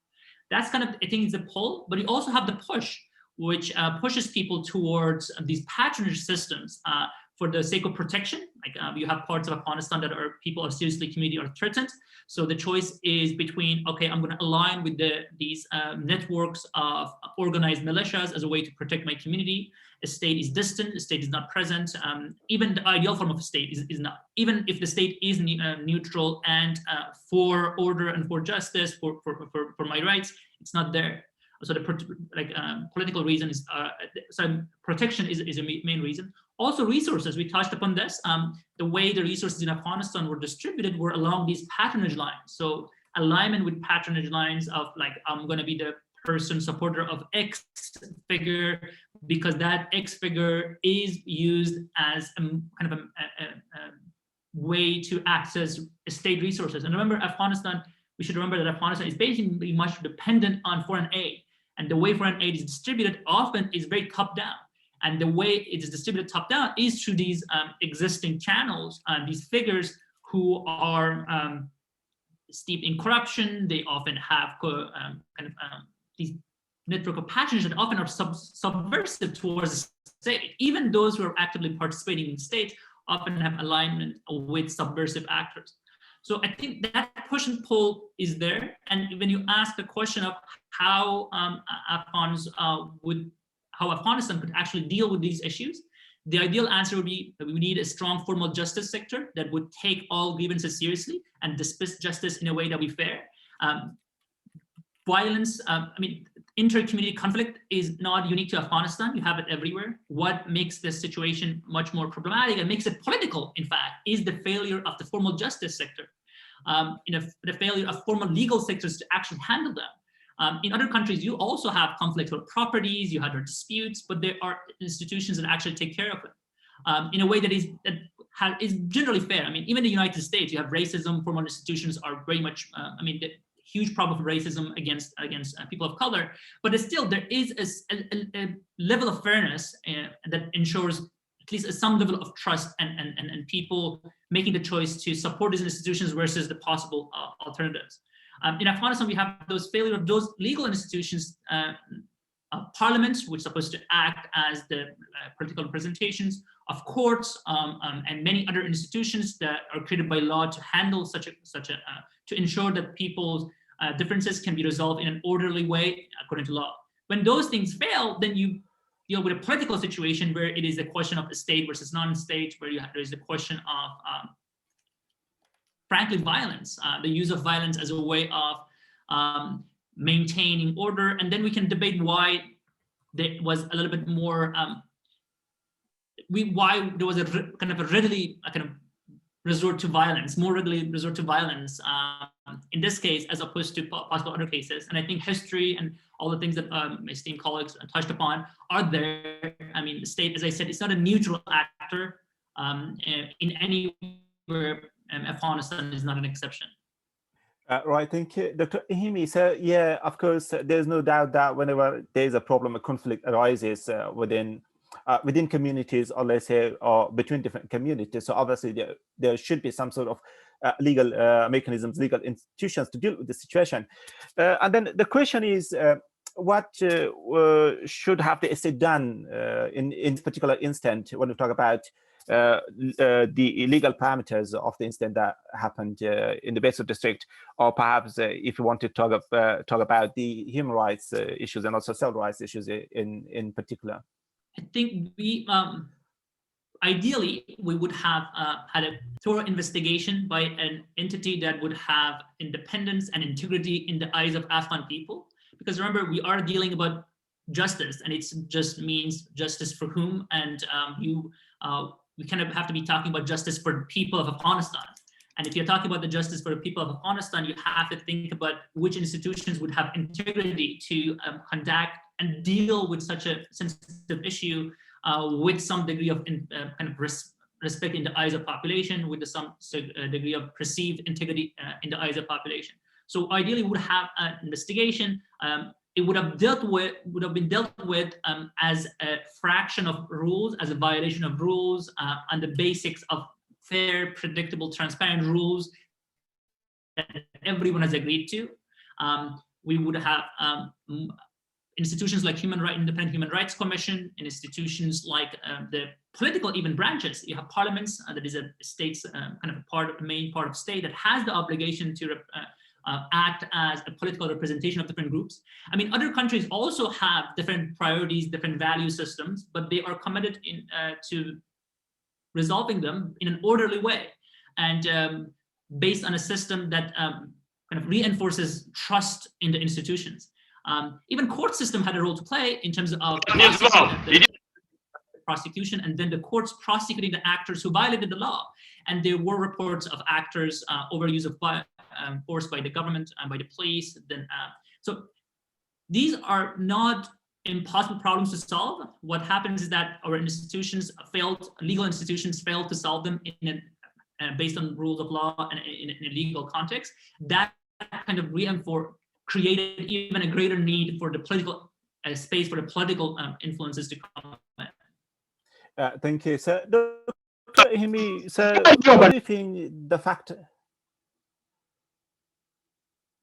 That's kind of, I think, it's a pull, but you also have the push, which pushes people towards these patronage systems for the sake of protection. Like you have parts of Afghanistan that are people are seriously community are threatened. So the choice is between, okay, I'm going to align with these networks of organized militias as a way to protect my community. The state is distant, the state is not present. Even the ideal form of a state is not, even if the state is neutral and for order and for justice, for my rights, it's not there. So the political reason is, so protection is a main reason. Also resources, we touched upon this. The way the resources in Afghanistan were distributed were along these patronage lines. So alignment with patronage lines of like, I'm going to be the person supporter of X figure because that X figure is used as a kind of a way to access state resources. And remember, Afghanistan, we should remember that Afghanistan is basically much dependent on foreign aid. And the way foreign aid is distributed often is very top down. And the way it is distributed top down is through these existing channels, these figures who are steeped in corruption. They often have these network of patronage that often are subversive towards the state. Even those who are actively participating in state often have alignment with subversive actors. So I think that push and pull is there. And when you ask the question of how how Afghanistan could actually deal with these issues, the ideal answer would be that we need a strong formal justice sector that would take all grievances seriously and dispense justice in a way that we fair. Violence, inter-community conflict is not unique to Afghanistan. You have it everywhere. What makes this situation much more problematic and makes it political, in fact, is the failure of the formal justice sector, the failure of formal legal sectors to actually handle them. In other countries, you also have conflicts with properties, you have disputes, but there are institutions that actually take care of it in a way that is generally fair. Even in the United States, you have racism. Formal institutions are very much, the huge problem of racism against people of color, but still there is a level of fairness that ensures at least some level of trust and people making the choice to support these institutions versus the possible alternatives. In Afghanistan, we have those failure of those legal institutions, parliaments, which are supposed to act as the political representations of courts, and many other institutions that are created by law to handle to ensure that people's differences can be resolved in an orderly way according to law. When those things fail, then you deal with a political situation where it is a question of a state versus non-state, where there is a question of frankly, violence, the use of violence as a way of maintaining order. And then we can debate why there was a little bit more, why there was a kind of a readily kind of resort to violence, more readily resort to violence in this case, as opposed to possible other cases. And I think history and all the things that my esteemed colleagues touched upon are there. I mean, the state, as I said, it's not a neutral actor in any where Afghanistan is not an exception. Right, thank you, Dr. Ibrahimi. So yeah, of course, there's no doubt that whenever there's a problem, a conflict arises within communities, or let's say, or between different communities. So obviously there should be some sort of legal mechanisms, legal institutions to deal with the situation. And then the question is, what should have the state done in particular instance when we talk about the legal parameters of the incident that happened in the Behsud district, or perhaps if you want to talk about the human rights issues and also civil rights issues in particular? I think we ideally we would have had a thorough investigation by an entity that would have independence and integrity in the eyes of Afghan people. Because remember, we are dealing about justice, and it just means justice for whom, and we kind of have to be talking about justice for the people of Afghanistan. And if you're talking about the justice for the people of Afghanistan, you have to think about which institutions would have integrity to conduct and deal with such a sensitive issue with some degree of kind of respect in the eyes of population, with some degree of perceived integrity in the eyes of population. So ideally, we would have an investigation. It would have been dealt with as a fraction of rules, as a violation of rules, on the basics of fair, predictable, transparent rules that everyone has agreed to. We would have institutions like independent Human Rights Commission, and institutions like the political even branches. You have parliaments, that is a state's kind of main part of state that has the obligation to act as a political representation of different groups. I mean, other countries also have different priorities, different value systems, but they are committed to resolving them in an orderly way, and based on a system that kind of reinforces trust in the institutions. Even court system had a role to play in terms of prosecution, and then the courts prosecuting the actors who violated the law. And there were reports of actors overuse of force by the government and by the police. So these are not impossible problems to solve. What happens is that our institutions legal institutions failed to solve them based on rules of law and in a legal context. That kind of created even a greater need for the political space for the political influences to come in. Thank you. So, Dr. Ibrahimi, so what do you think the factor?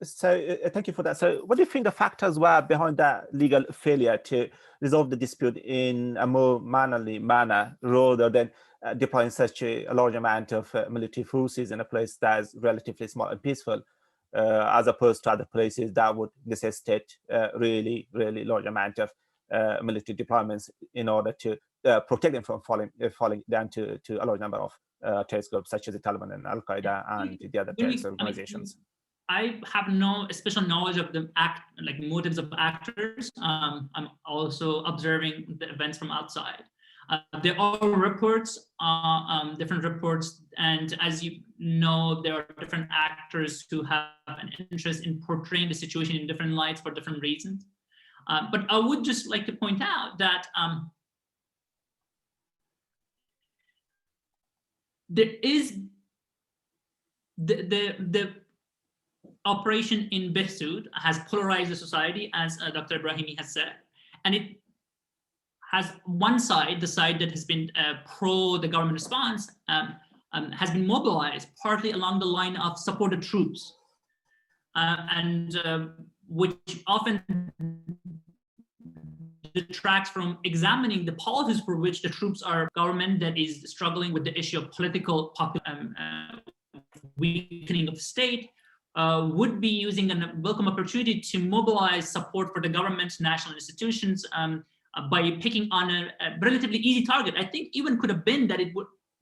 So thank you for that. So what do you think the factors were behind that legal failure to resolve the dispute in a more mannerly manner, rather than deploying such a large amount of military forces in a place that is relatively small and peaceful, as opposed to other places that would necessitate really large amount of military deployments in order to protect them from falling down to a large number of terrorist groups such as the Taliban and Al-Qaeda and the other terrorist organizations? I have no special knowledge of the motives of actors. I'm also observing the events from outside. There are reports, different reports, and as you know, there are different actors who have an interest in portraying the situation in different lights for different reasons. But I would just like to point out that there is the operation in Behsud has polarized the society, as Dr. Ibrahimi has said, and it has one side, the side that has been pro the government response, has been mobilized partly along the line of support the troops, and which often detracts from examining the policies for which the troops are government that is struggling with the issue of political weakening of the state. Would be using a welcome opportunity to mobilize support for the government, national institutions, by picking on a relatively easy target. I think even could have been that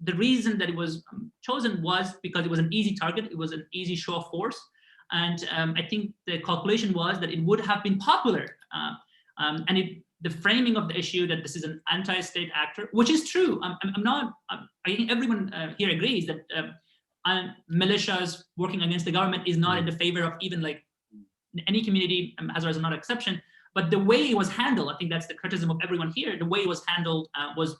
the reason that it was chosen was because it was an easy target, it was an easy show of force. And I think the calculation was that it would have been popular. And the framing of the issue that this is an anti-state actor, which is true. I think everyone here agrees that militias working against the government is not in the favor of even like any community. Hazara is not an exception. But the way it was handled, I think that's the criticism of everyone here. The way it was handled was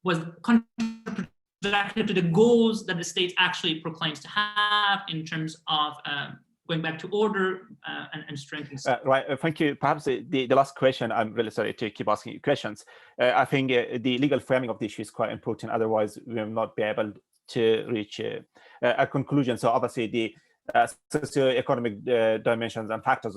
counterproductive to the goals that the state actually proclaims to have in terms of going back to order and strengthening. Right, thank you. Perhaps the last question, I'm really sorry to keep asking you questions. I think the legal framing of the issue is quite important. Otherwise, we will not be able to reach a conclusion. So obviously the socioeconomic dimensions and factors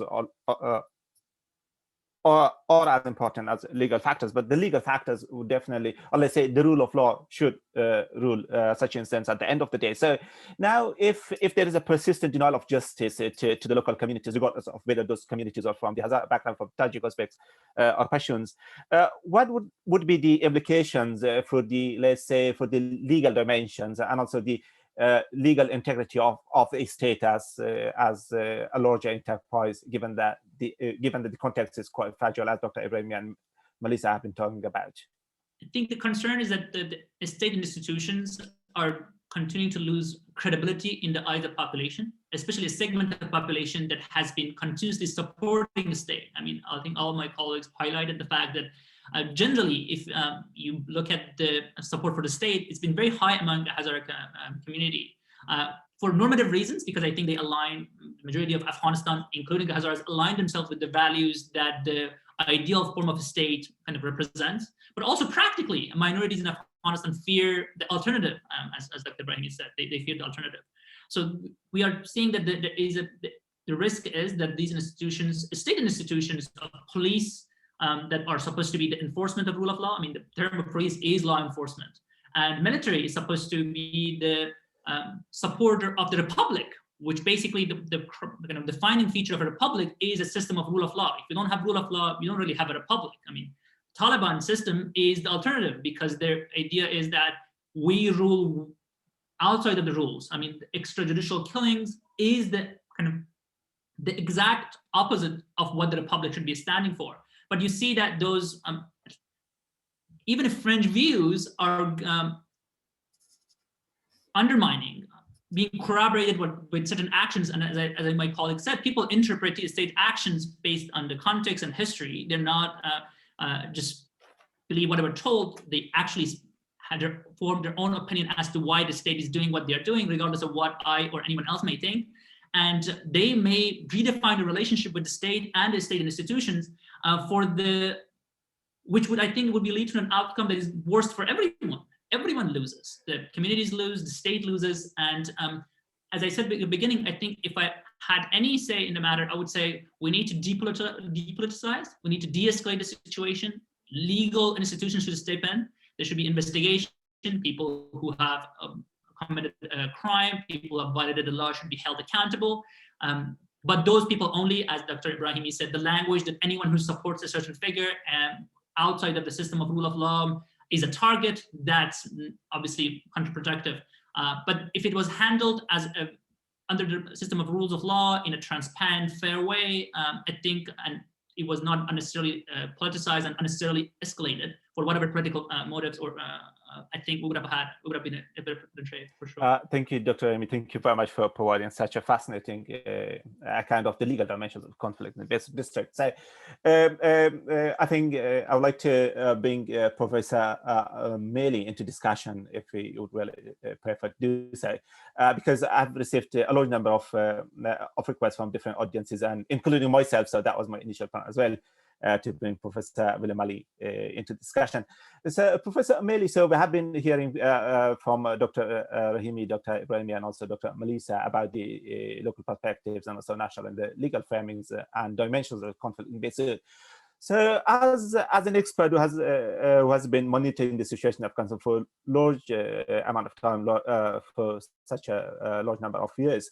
are as important as legal factors, but the legal factors would definitely, or let's say the rule of law should rule such instance at the end of the day. So now if there is a persistent denial of justice to the local communities, regardless of whether those communities are from the Hazara background, from Tajik Uzbeks or Pashtuns, what would be the implications for the, let's say, for the legal dimensions and also the legal integrity of a state as a larger enterprise, given that the context is quite fragile, as Dr. Ibrahimi and Melissa have been talking about? I think the concern is that the state institutions are continuing to lose credibility in the eyes of population, especially a segment of the population that has been continuously supporting the state. I mean, I think all of my colleagues highlighted the fact that generally, if you look at the support for the state, it's been very high among the Hazara community for normative reasons, because I think they align, the majority of Afghanistan, including the Hazaras, align themselves with the values that the ideal form of a state kind of represents. But also practically, minorities in Afghanistan fear the alternative, as Dr. Ibrahimi said, they fear the alternative. So we are seeing that there is the risk is that these institutions, state institutions of police, that are supposed to be the enforcement of rule of law. I mean, the term of police is law enforcement, and military is supposed to be the supporter of the republic, which basically the kind of defining feature of a republic is a system of rule of law. If you don't have rule of law, you don't really have a republic. I mean, Taliban system is the alternative, because their idea is that we rule outside of the rules. I mean, the extrajudicial killings is the kind of the exact opposite of what the republic should be standing for. But you see that those, even if fringe views are undermining, being corroborated with certain actions, and as my colleague said, people interpret the state actions based on the context and history. They're not just believe whatever told. They actually formed their own opinion as to why the state is doing what they're doing, regardless of what I or anyone else may think. And they may redefine the relationship with the state and the state institutions which would, I think, would lead to an outcome that is worse for everyone. Everyone loses. The communities lose, the state loses. And as I said at the beginning, I think if I had any say in the matter, I would say we need to depoliticize, we need to de-escalate the situation. Legal institutions should step in. There should be investigation. People who have committed a crime, people who have violated the law should be held accountable. But those people only, as Dr. Ibrahimi said, the language that anyone who supports a certain figure outside of the system of rule of law is a target, that's obviously counterproductive. But if it was handled as under the system of rules of law in a transparent, fair way, I think, and it was not unnecessarily politicized and unnecessarily escalated for whatever political motives, or I think we would have been a bit of a trade for sure. Thank you, Dr. Rahimi. Thank you very much for providing such a fascinating account of the legal dimensions of conflict in the Behsud district. So I think I would like to bring Professor Maley into discussion, if he would really prefer to do so, because I've received a large number of requests from different audiences, and including myself, so that was my initial plan as well, to bring Professor Maley into discussion. So Professor Maley, so we have been hearing from Dr. Rahimi, Dr. Ibrahimi, and also Dr. Melissa about the local perspectives and also national and the legal framings and dimensions of conflict in Behsud. So as an expert who has been monitoring the situation of Afghanistan for a large amount of time, for such a large number of years,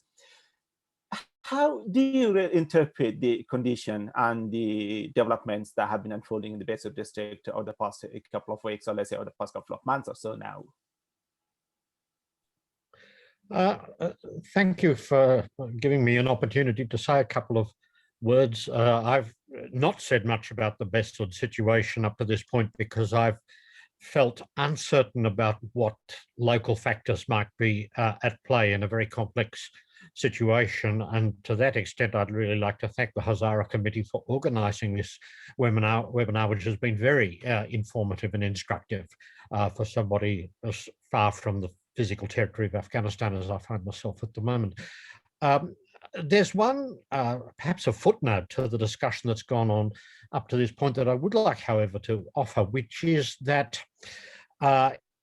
how do you interpret the condition and the developments that have been unfolding in the Behsud district over the past couple of weeks, or let's say over the past couple of months or so now? Thank you for giving me an opportunity to say a couple of words. I've not said much about the Behsud situation up to this point because I've felt uncertain about what local factors might be at play in a very complex situation. And to that extent, I'd really like to thank the Hazara Committee for organising this webinar, which has been very informative and instructive for somebody as far from the physical territory of Afghanistan as I find myself at the moment. There's one, perhaps a footnote to the discussion that's gone on up to this point that I would like, however, to offer, which is that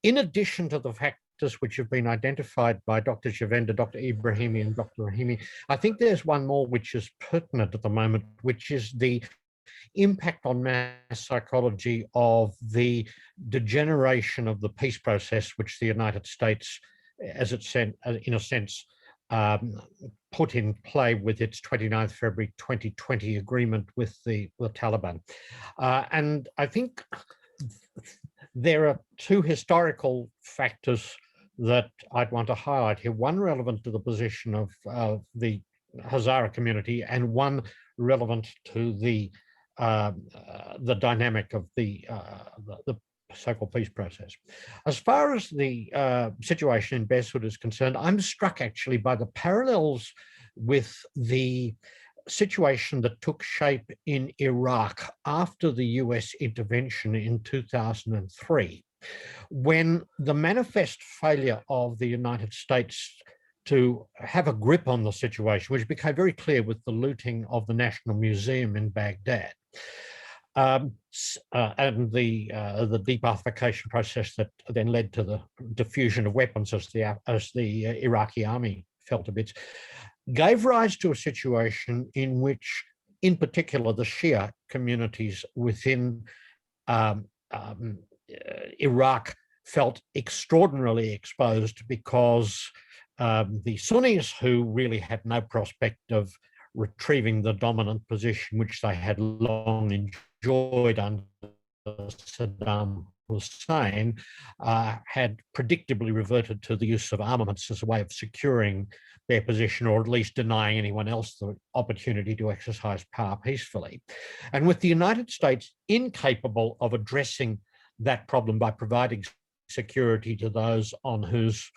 in addition to the factors which have been identified by Dr. Chiovenda, Dr. Ibrahimi and Dr. Rahimi, I think there's one more which is pertinent at the moment, which is the impact on mass psychology of the degeneration of the peace process, which the United States, as it said, in a sense, put in play with its 29th February 2020 agreement with the Taliban. And I think there are two historical factors that I'd want to highlight here, one relevant to the position of the Hazara community and one relevant to the dynamic of the so-called peace process. As far as the situation in Behsud is concerned, I'm struck actually by the parallels with the situation that took shape in Iraq after the US intervention in 2003, when the manifest failure of the United States to have a grip on the situation, which became very clear with the looting of the National Museum in Baghdad, and the debathification process that then led to the diffusion of weapons as the Iraqi army fell to bits, gave rise to a situation in which, in particular, the Shia communities within Iraq felt extraordinarily exposed because the Sunnis, who really had no prospect of retrieving the dominant position which they had long enjoyed under Saddam Hussein, had predictably reverted to the use of armaments as a way of securing their position, or at least denying anyone else the opportunity to exercise power peacefully. And with the United States incapable of addressing that problem by providing security to those on whose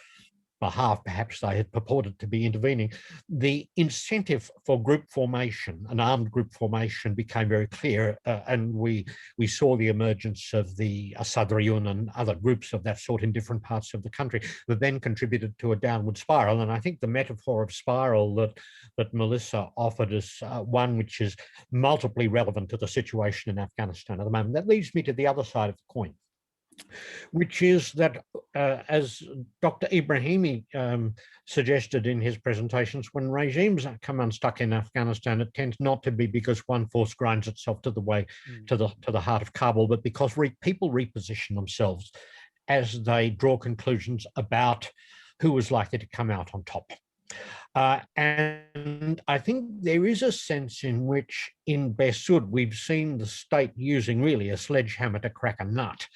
behalf perhaps they had purported to be intervening, the incentive for group formation, an armed group formation, became very clear, and we saw the emergence of the Asadriyun and other groups of that sort in different parts of the country that then contributed to a downward spiral. And I think the metaphor of spiral that Melissa offered is one which is multiply relevant to the situation in Afghanistan at the moment. That leads me to the other side of the coin, which is that, as Dr. Ibrahimi suggested in his presentations, when regimes come unstuck in Afghanistan, it tends not to be because one force grinds itself to the way to the heart of Kabul, but because people reposition themselves as they draw conclusions about who is likely to come out on top. And I think there is a sense in which in Behsud we've seen the state using really a sledgehammer to crack a nut,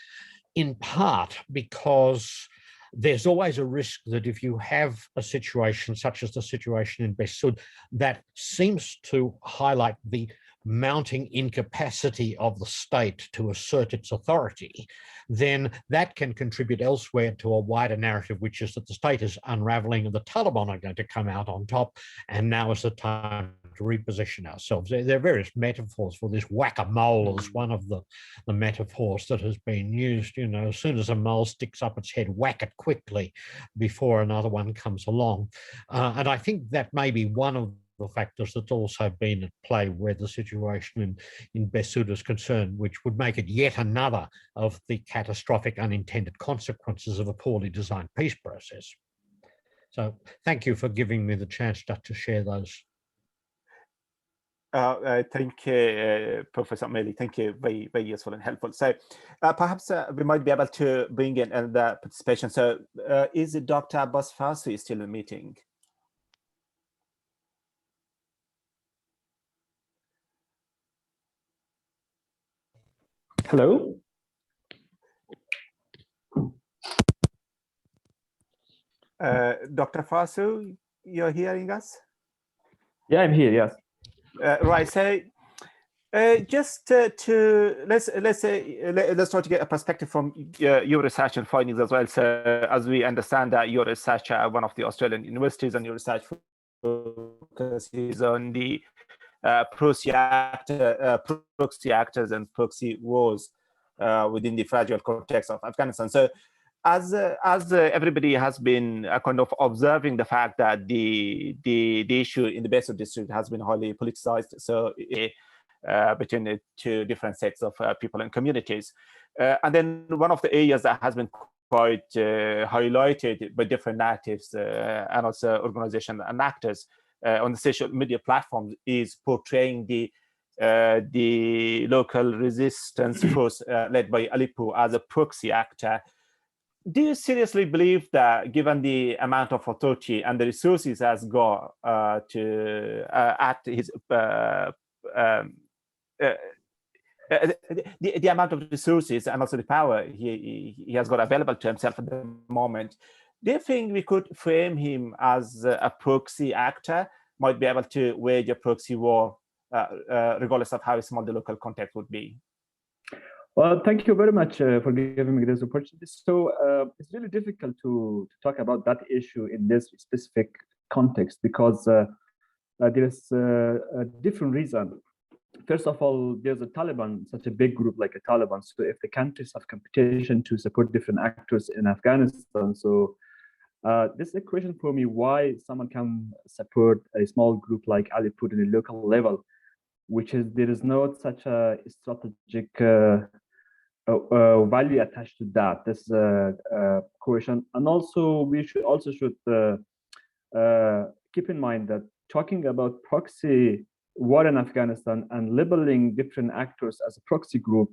in part because there's always a risk that if you have a situation such as the situation in Behsud that seems to highlight the mounting incapacity of the state to assert its authority, then that can contribute elsewhere to a wider narrative, which is that the state is unraveling and the Taliban are going to come out on top, and now is the time to reposition ourselves. There are various metaphors for this. Whack-a-mole is one of the metaphors that has been used. You know, as soon as a mole sticks up its head, whack it quickly before another one comes along. And I think that may be one of the factors that's also been at play where the situation in Behsud is concerned, which would make it yet another of the catastrophic unintended consequences of a poorly designed peace process. So thank you for giving me the chance to share those. Thank you, Professor Maley. Thank you. Very, very useful and helpful. So perhaps we might be able to bring in the participation. So is Dr. Abbas Farasso still in the meeting? Hello? Dr. Farasso, you're hearing us? Yeah, I'm here, yes. Right, so Just let's try to get a perspective from your research and findings as well. So, as we understand that your research at one of the Australian universities and your research focuses on the proxy actors and proxy wars within the fragile context of Afghanistan. So, as everybody has been kind of observing the fact that the issue in the Behsud district has been highly politicized. So. Between the two different sets of people and communities. And then one of the areas that has been quite highlighted by different narratives and also organizations and actors on the social media platforms is portraying the local resistance force led by Alipur as a proxy actor. Do you seriously believe that, given the amount of authority and the resources has got at his the amount of resources and also the power he has got available to himself at the moment, do you think we could frame him as a proxy actor, might be able to wage a proxy war regardless of how small the local context would be? Well, thank you very much for giving me this opportunity. So it's really difficult to talk about that issue in this specific context because there is a different reason. First of all, there's a Taliban, such a big group like a Taliban. So if the countries have competition to support different actors in Afghanistan, so this is a question for me, why someone can support a small group like Alipur in a local level, which is, there is not such a strategic value attached to that. This is a question. And also, we should keep in mind that talking about proxy war in Afghanistan and labeling different actors as a proxy group,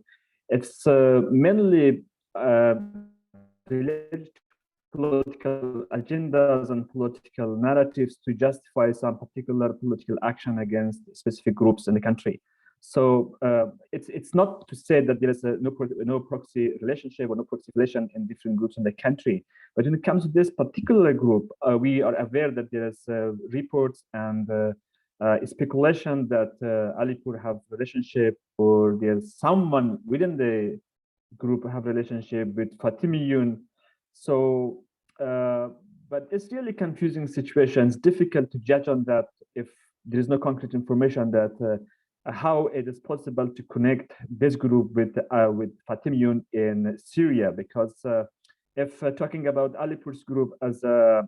it's mainly related to political agendas and political narratives to justify some particular political action against specific groups in the country. So it's not to say that there is no proxy relationship or no proxy relation in different groups in the country. But when it comes to this particular group, we are aware that there is reports and speculation that Alipur have relationship, or there's someone within the group have relationship with Fatimiyun. So, but it's really confusing situation. It's difficult to judge on that if there is no concrete information that how it is possible to connect this group with Fatimiyun in Syria, because if talking about Alipur's group as a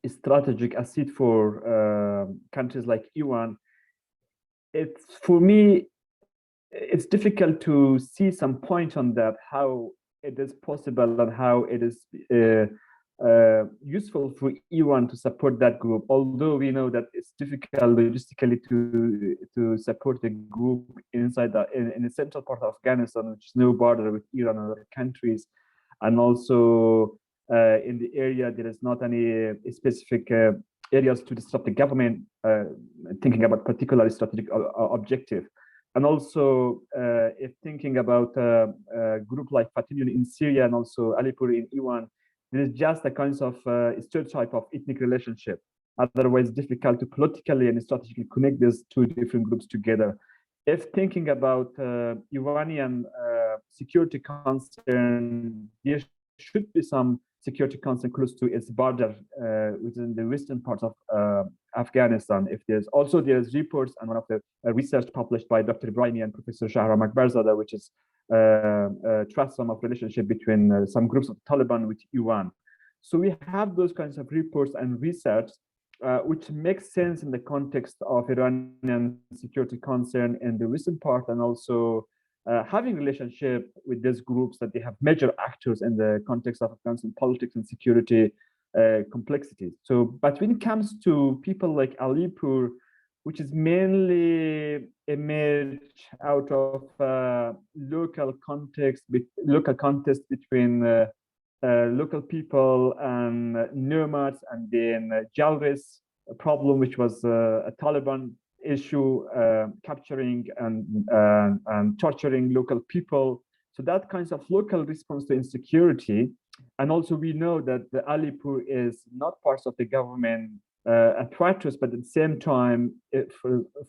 strategic asset for countries like Iran, it's, for me, it's difficult to see some point on that, how it is possible and how it is useful for Iran to support that group, although we know that it's difficult logistically to support the group inside in the central part of Afghanistan, which is no border with Iran and other countries, and also in the area there is not any specific areas to disrupt the government, thinking about particular strategic objective. And also, if thinking about a group like Fatimiyun in Syria and also Alipur in Iran, there is just a kind of stereotype of ethnic relationship. Otherwise, difficult to politically and strategically connect these two different groups together. If thinking about Iranian security concern, there should be some security concern close to its border within the western part of Afghanistan. If there's reports and one of the research published by Dr. Ibrahimi and Professor Sahar which is trust some of relationship between some groups of Taliban with Iran. So we have those kinds of reports and research which makes sense in the context of Iranian security concern in the western part, and also having relationship with these groups that they have major actors in the context of Afghanistan politics and security complexities. So, but when it comes to people like Alipur, which is mainly emerged out of local context between local people and nomads, and then Jalris problem, which was a Taliban issue, capturing and torturing local people. So that kinds of local response to insecurity. And also we know that the Alipur is not part of the government apparatus, but at the same time,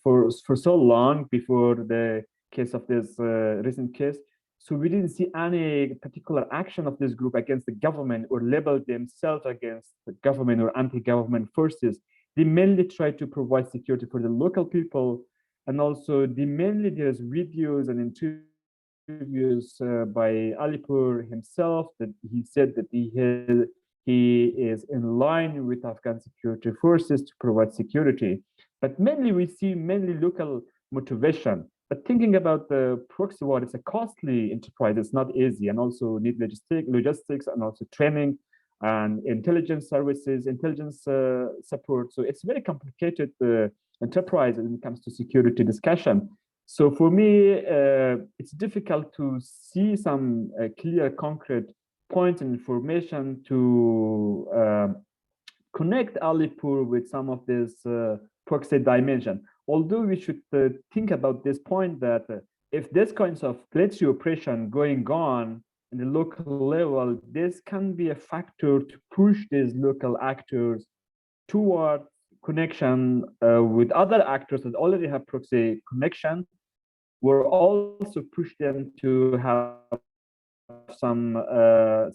for so long before the case of this recent case. So we didn't see any particular action of this group against the government or label themselves against the government or anti-government forces. They mainly try to provide security for the local people, and also there's videos and interviews by Alipur himself that he said that he is in line with Afghan security forces to provide security. But mainly we see local motivation. But thinking about the proxy war, it's a costly enterprise. It's not easy, and also need logistics and also training and intelligence services, intelligence support. So it's very complicated enterprise when it comes to security discussion. So for me, it's difficult to see some clear, concrete points and information to connect Alipur with some of this proxy dimension. Although we should think about this point that if this kinds of military operation going on in the local level, this can be a factor to push these local actors toward connection with other actors that already have proxy connection, will also push them to have some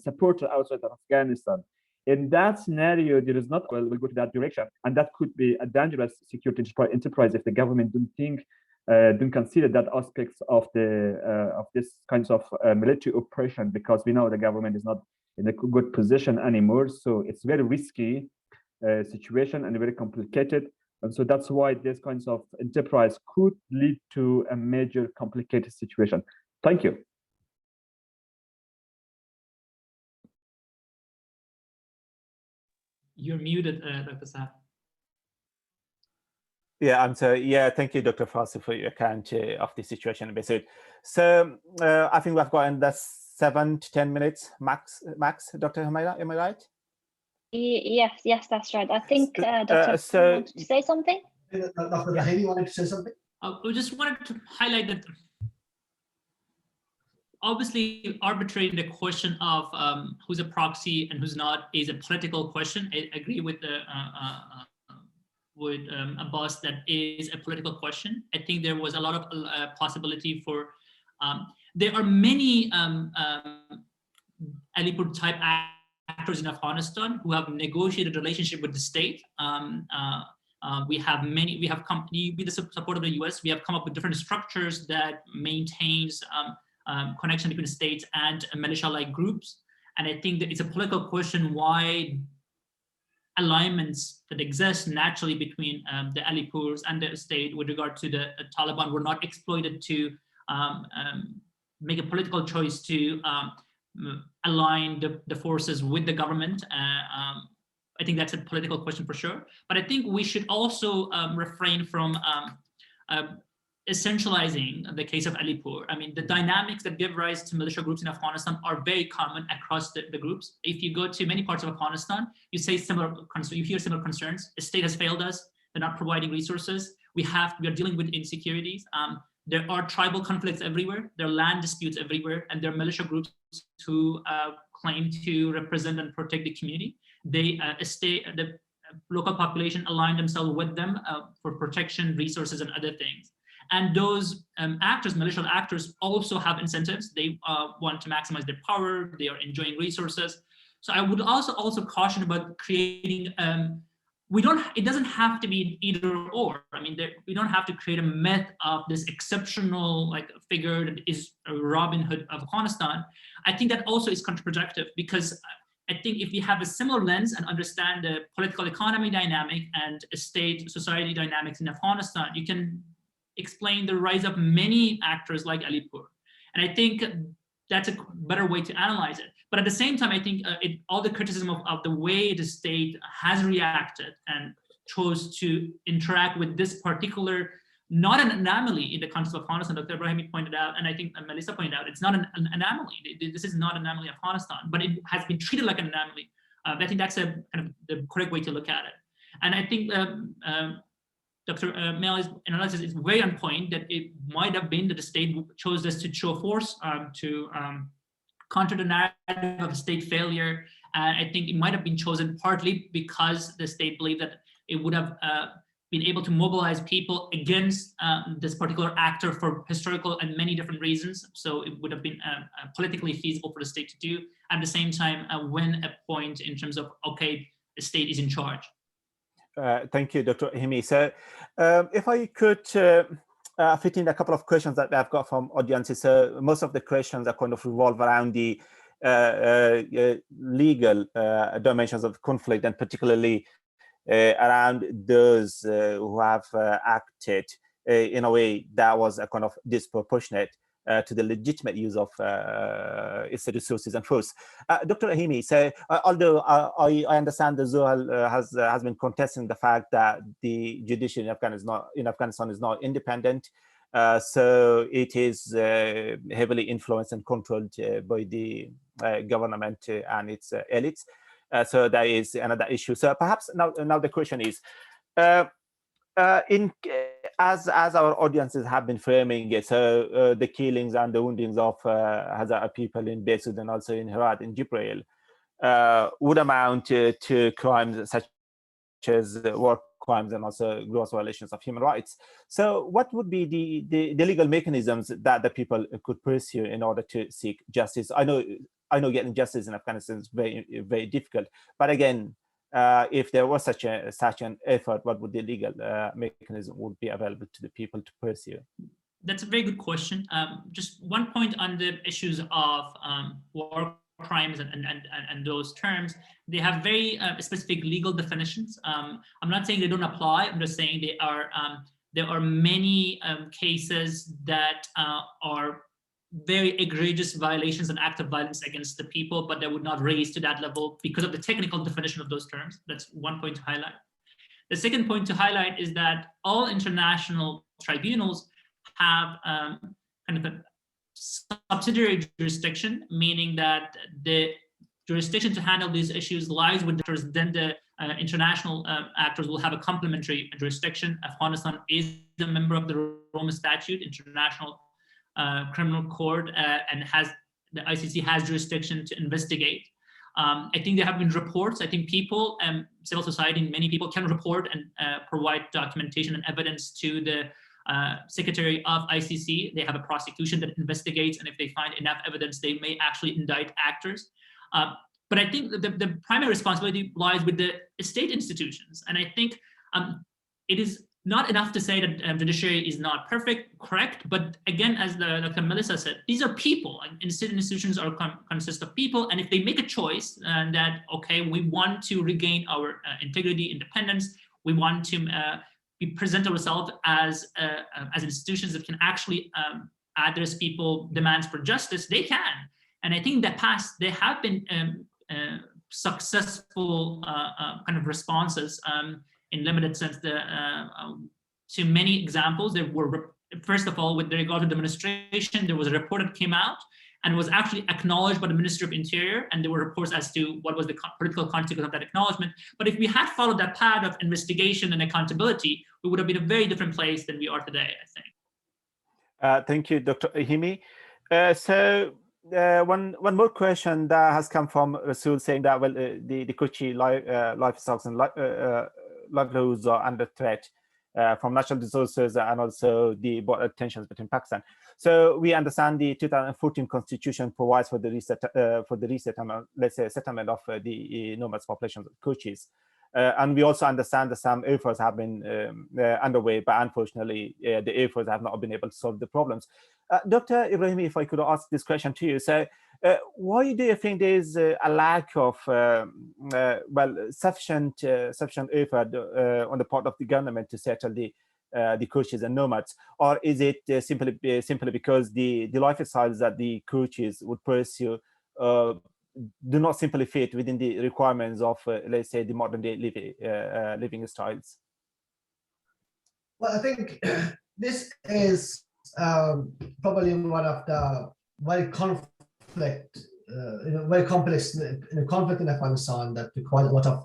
support outside of Afghanistan. In that scenario, there is not, well, we'll go to that direction, and that could be a dangerous security enterprise if the government don't consider that aspects of this kinds of military operation, because we know the government is not in a good position anymore. So it's very risky situation and very complicated. And so that's why this kinds of enterprise could lead to a major complicated situation. Thank you. You're muted, Dr. Sahar. Yeah, I'm sorry. Yeah, thank you, Dr. Farasso, for your account of the situation in Behsud. So I think we've got in the 7 to 10 minutes max. Dr. Humaira, am I right? Yes, that's right. I think Dr. wanted to say something. Dr. Rahimi wanted to say something. We just wanted to highlight that obviously arbitrating the question of who's a proxy and who's not is a political question. I agree with Abbas that is a political question. I think there was a lot of possibility for, there are many Alipur type actors in Afghanistan who have negotiated relationship with the state. We have company with the support of the US, we have come up with different structures that maintains connection between states and militia-like groups. And I think that it's a political question why alignments that exist naturally between the Alipurs and the state with regard to the Taliban were not exploited to make a political choice to align the forces with the government. I think that's a political question for sure. But I think we should also refrain from essentializing the case of Alipur. I mean, the dynamics that give rise to militia groups in Afghanistan are very common across the groups. If you go to many parts of Afghanistan, you hear similar concerns. The state has failed us. They're not providing resources. We are dealing with insecurities. There are tribal conflicts everywhere. There are land disputes everywhere, and there are militia groups who claim to represent and protect the community. The local population align themselves with them for protection, resources, and other things. And those actors, militia actors, also have incentives. They want to maximize their power. They are enjoying resources. So I would also caution about creating. It doesn't have to be an either or. I mean, we don't have to create a myth of this exceptional figure that is a Robin Hood of Afghanistan. I think that also is counterproductive, because I think if we have a similar lens and understand the political economy dynamic and state society dynamics in Afghanistan, you can explain the rise of many actors like Alipur. And I think that's a better way to analyze it. But at the same time, I think all the criticism of the way the state has reacted and chose to interact with this particular, not an anomaly in the context of Afghanistan, Dr. Ibrahimi pointed out, and I think Melissa pointed out, it's not an anomaly. This is not an anomaly in Afghanistan, but it has been treated like an anomaly. I think that's a kind of the correct way to look at it. And I think Dr. Maley's analysis is very on point, that it might have been that the state chose this to show force, to counter the narrative of state failure. And I think it might have been chosen partly because the state believed that it would have been able to mobilize people against this particular actor for historical and many different reasons. So it would have been politically feasible for the state to do. At the same time, win a point in terms of, okay, the state is in charge. Thank you, Dr. Rahimi. So if I could fit in a couple of questions that I've got from audiences. So most of the questions are kind of revolve around the legal dimensions of conflict, and particularly around those who have acted in a way that was a kind of disproportionate to the legitimate use of its resources and force. Dr. Rahimi, so although I understand that Zohal has been contesting the fact that the judiciary in Afghanistan is not independent, so it is heavily influenced and controlled by the government and its elites. So that is another issue. So perhaps now the question is, as our audiences have been framing it, so the killings and the woundings of Hazara people in Behsud and also in Herat in Jibril would amount to crimes such as war crimes and also gross violations of human rights. So what would be the legal mechanisms that the people could pursue in order to seek justice? I know getting justice in Afghanistan is very, very difficult, but again, if there was such an effort, what would the legal mechanism would be available to the people to pursue? That's a very good question. Just one point on the issues of war crimes and those terms. They have very specific legal definitions. I'm not saying they don't apply. I'm just saying they are. There are many cases that are very egregious violations and acts of violence against the people, but they would not raise to that level because of the technical definition of those terms. That's one point to highlight. The second point to highlight is that all international tribunals have kind of a subsidiary jurisdiction, meaning that the jurisdiction to handle these issues lies with the actors. Then the international actors will have a complementary jurisdiction. Afghanistan is a member of the Rome Statute, International Criminal Court, and the ICC has jurisdiction to investigate. I think there have been reports. I think people, civil society, many people can report and provide documentation and evidence to the Secretary of ICC. They have a prosecution that investigates, and if they find enough evidence, they may actually indict actors. But I think the primary responsibility lies with the state institutions, and I think it is not enough to say that judiciary is not perfect, correct, but again, as Dr. Melissa said, these are people, and state institutions consist of people, and if they make a choice that, okay, we want to regain our integrity, independence, we want to present ourselves as institutions that can actually address people demands for justice, they can. And I think in the past, there have been successful kind of responses in limited sense. To many examples, there were, first of all, with regard to the administration, there was a report that came out and was actually acknowledged by the Ministry of Interior, and there were reports as to what was the political consequence of that acknowledgement. But if we had followed that path of investigation and accountability, we would have been a very different place than we are today, I think. Thank you, Dr. Rahimi. So one more question that has come from Rasul, saying that, well, the Kochi livestock and livelihoods are under threat from natural disasters and also the border tensions between Pakistan. So we understand the 2014 constitution provides for the resettlement, let's say, settlement of the nomads populations of Kochis. And we also understand that some efforts have been underway, but unfortunately, the efforts have not been able to solve the problems. Dr. Ibrahimi, if I could ask this question to you, so why do you think there is a lack of sufficient effort on the part of the government to settle the Kochis and nomads, or is it simply because the lifestyles that the Kochis would pursue do not simply fit within the requirements of, let's say, the modern day living styles? Well, I think this is probably one of the very very complex conflict in Afghanistan that requires a lot of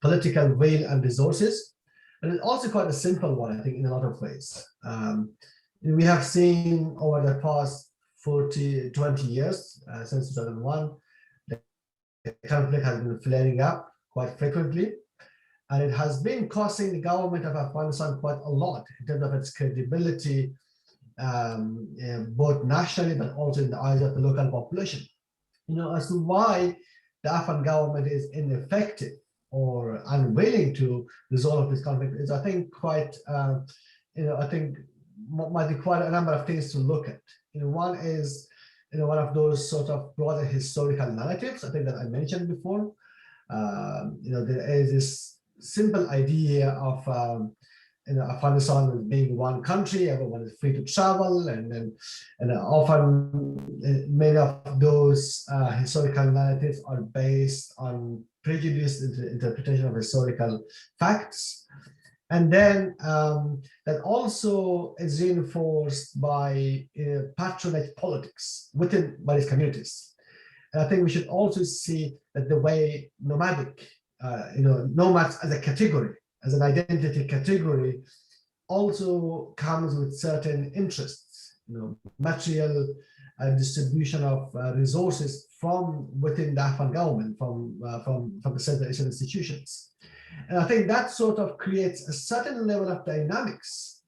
political will and resources. And it's also quite a simple one, I think, in a lot of ways. We have seen over the past 20 years, since 2001, the conflict has been flaring up quite frequently. And it has been costing the government of Afghanistan quite a lot in terms of its credibility, both nationally but also in the eyes of the local population. As to why the Afghan government is ineffective or unwilling to resolve this conflict is, I think, quite, I think might be quite a number of things to look at. One is, one of those sort of broader historical narratives, I think, that I mentioned before. There is this simple idea of Afghanistan as being one country, everyone is free to travel, and often many of those historical narratives are based on prejudiced interpretation of historical facts. And then that also is reinforced by patronage politics within various communities. And I think we should also see that the way nomadic, nomads as a category, as an identity category, also comes with certain interests, material distribution of resources from within the Afghan government, from the central institutions. And I think that sort of creates a certain level of dynamics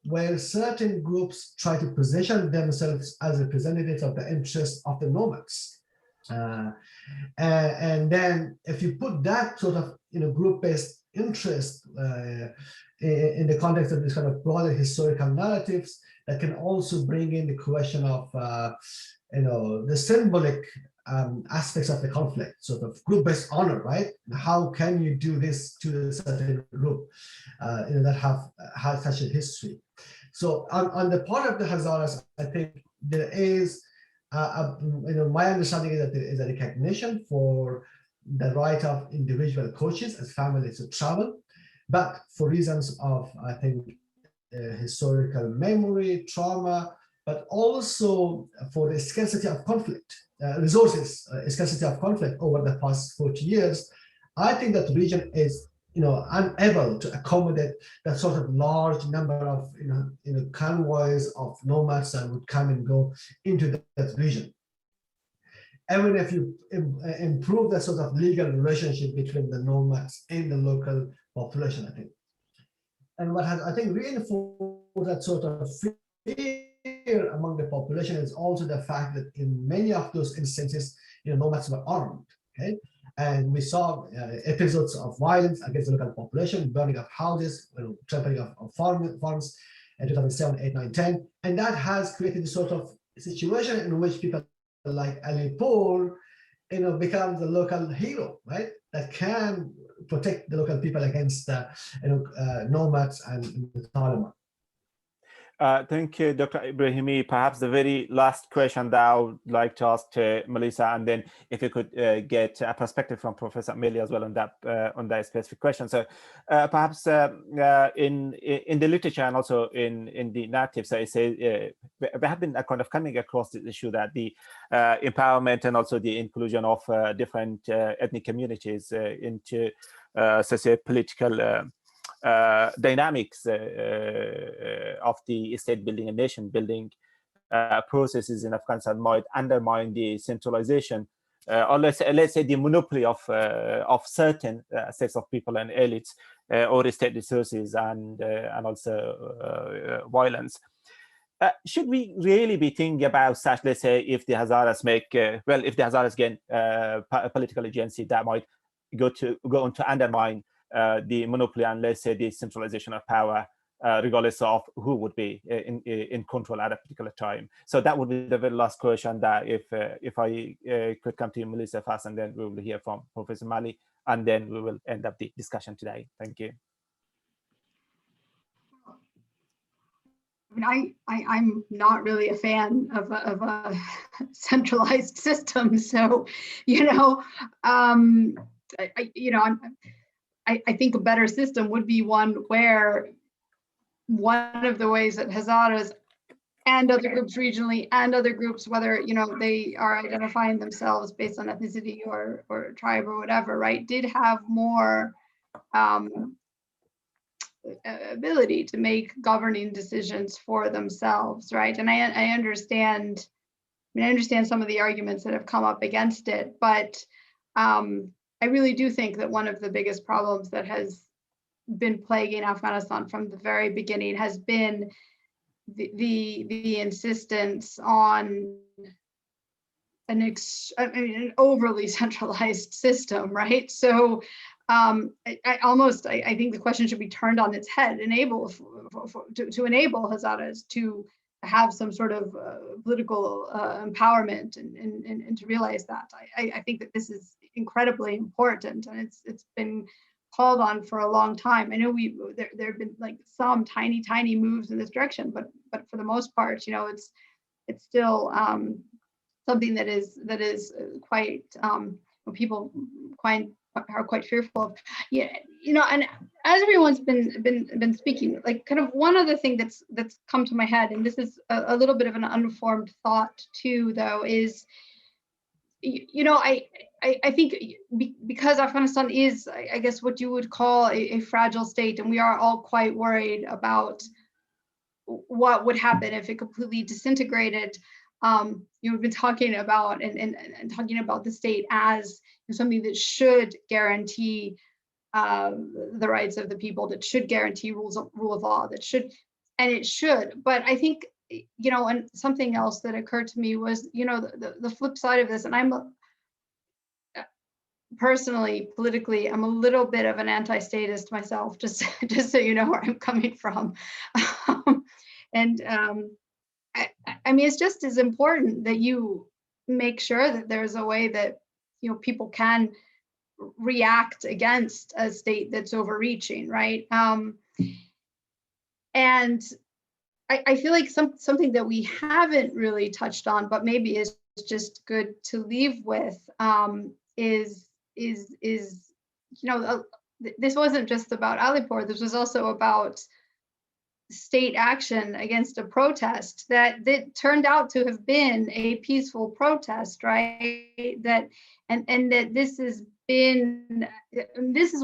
where certain groups try to position themselves as representatives of the interests of the nomads. And then if you put that sort of group-based interest in the context of this kind of broader historical narratives, that can also bring in the question of the symbolic aspects of the conflict, sort of group-based honor, right? How can you do this to a certain group that has such a history? So on the part of the Hazaras, I think there is, my understanding is that there is a recognition for the right of individual coaches as families to travel, but for reasons of, I think, historical memory, trauma, but also for the scarcity of conflict, resources, scarcity of conflict over the past 40 years, I think that the region is, unable to accommodate that sort of large number of, convoys of nomads that would come and go into that region. Even if you improve that sort of legal relationship between the nomads and the local population, I think. And what has, I think, reinforced that sort of fear among the population is also the fact that in many of those instances, nomads were armed, okay? And we saw episodes of violence against the local population, burning of houses, trampling of farms in 2007, 8, 9, 10. And that has created a sort of situation in which people like Ali Paul, becomes a local hero, right? That can protect the local people against, nomads and the Taliban. Thank you, Dr. Ibrahimi. Perhaps the very last question that I would like to ask to Melissa, and then if you could get a perspective from Professor Maley as well on that specific question. So perhaps in the literature and also in the narratives, I say we have been kind of coming across this issue that the empowerment and also the inclusion of different ethnic communities into socio-political dynamics of the state building and nation building processes in Afghanistan might undermine the centralization, or let's say the monopoly of certain sets of people and elites over state resources and also violence. Should we really be thinking about such, let's say, if the Hazaras make, if the Hazaras gain political agency, that might go on to undermine the monopoly and, let's say, the centralization of power, regardless of who would be in control at a particular time. So that would be the very last question. That if I could come to you, Melissa, first, and then we will hear from Professor Maley, and then we will end up the discussion today. Thank you. I mean, I'm not really a fan of a centralized system. So, I think a better system would be one where one of the ways that Hazaras and other groups regionally and other groups, whether they are identifying themselves based on ethnicity or tribe or whatever, right, did have more ability to make governing decisions for themselves, right? And I understand some of the arguments that have come up against it, but I really do think that one of the biggest problems that has been plaguing Afghanistan from the very beginning has been the insistence on an overly centralized system, right? So I think the question should be turned on its head, to enable Hazaras to have some sort of political empowerment and to realize that. I think that this is incredibly important, and it's been called on for a long time. I know there have been like some tiny moves in this direction, but for the most part, it's still something that is quite people are quite fearful of. Yeah, and as everyone's been speaking, like kind of one other thing that's come to my head, and this is a little bit of an unformed thought too, though, is I think because Afghanistan is, I guess, what you would call a fragile state, and we are all quite worried about what would happen if it completely disintegrated. We've been talking about and talking about the state as something that should guarantee the rights of the people, that should guarantee rule of law, it should. But I think, and something else that occurred to me was, the flip side of this, and I'm personally, politically, I'm a little bit of an anti-statist myself, just so you know where I'm coming from. I mean, it's just as important that you make sure that there's a way that, people can react against a state that's overreaching, right? And I feel like something that we haven't really touched on, but maybe is just good to leave with, is this wasn't just about Alipur. This was also about state action against a protest that turned out to have been a peaceful protest, right? That this is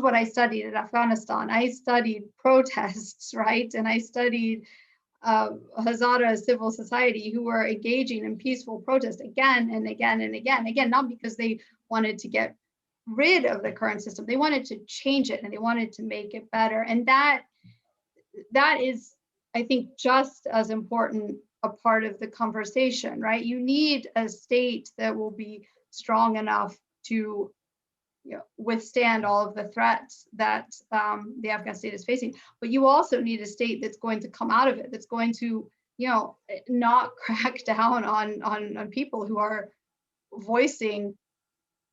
what I studied at Afghanistan. I studied protests, right? And I studied Hazara civil society who were engaging in peaceful protest again and again and again, not because they wanted to get rid of the current system. They wanted to change it and they wanted to make it better. And that is, I think, just as important a part of the conversation, right? You need a state that will be strong enough to withstand all of the threats that the Afghan state is facing. But you also need a state that's going to come out of it, that's going to, not crack down on people who are voicing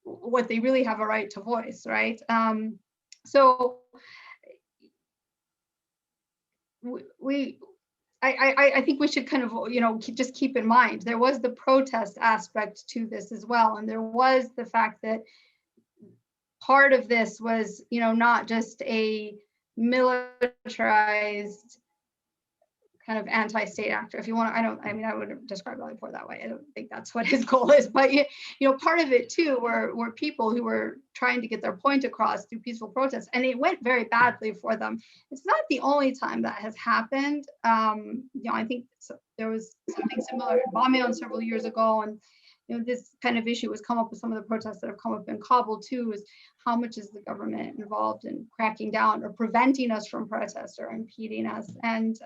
what they really have a right to voice, right? So I think we should kind of, just keep in mind, there was the protest aspect to this as well. And there was the fact that part of this was, not just a militarized kind of anti-state actor. If you want, I wouldn't describe Alipur that way. I don't think that's what his goal is. But part of it too were people who were trying to get their point across through peaceful protests, and it went very badly for them. It's not the only time that has happened. I think there was something similar in Bamiyan several years ago, and this kind of issue has come up with some of the protests that have come up in Kabul too, is how much is the government involved in cracking down or preventing us from protest or impeding us? And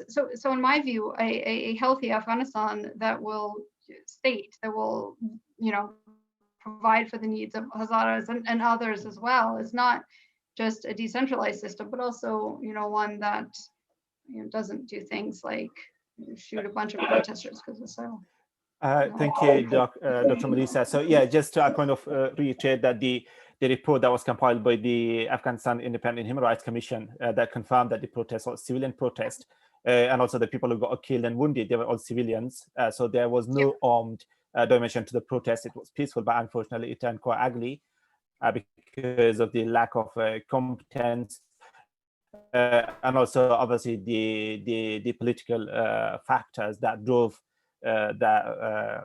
so in my view, a healthy Afghanistan that will provide for the needs of Hazaras and others as well is not just a decentralized system, but also, one that doesn't do things like shoot a bunch of protesters because of so. Thank you, Dr. Melissa. So yeah, just to kind of reiterate that the report that was compiled by the Afghanistan Independent Human Rights Commission that confirmed that the protests were civilian protest, and also the people who got killed and wounded, they were all civilians. So there was no armed dimension to the protest. It was peaceful, but unfortunately it turned quite ugly because of the lack of competence. And also obviously the political factors that drove the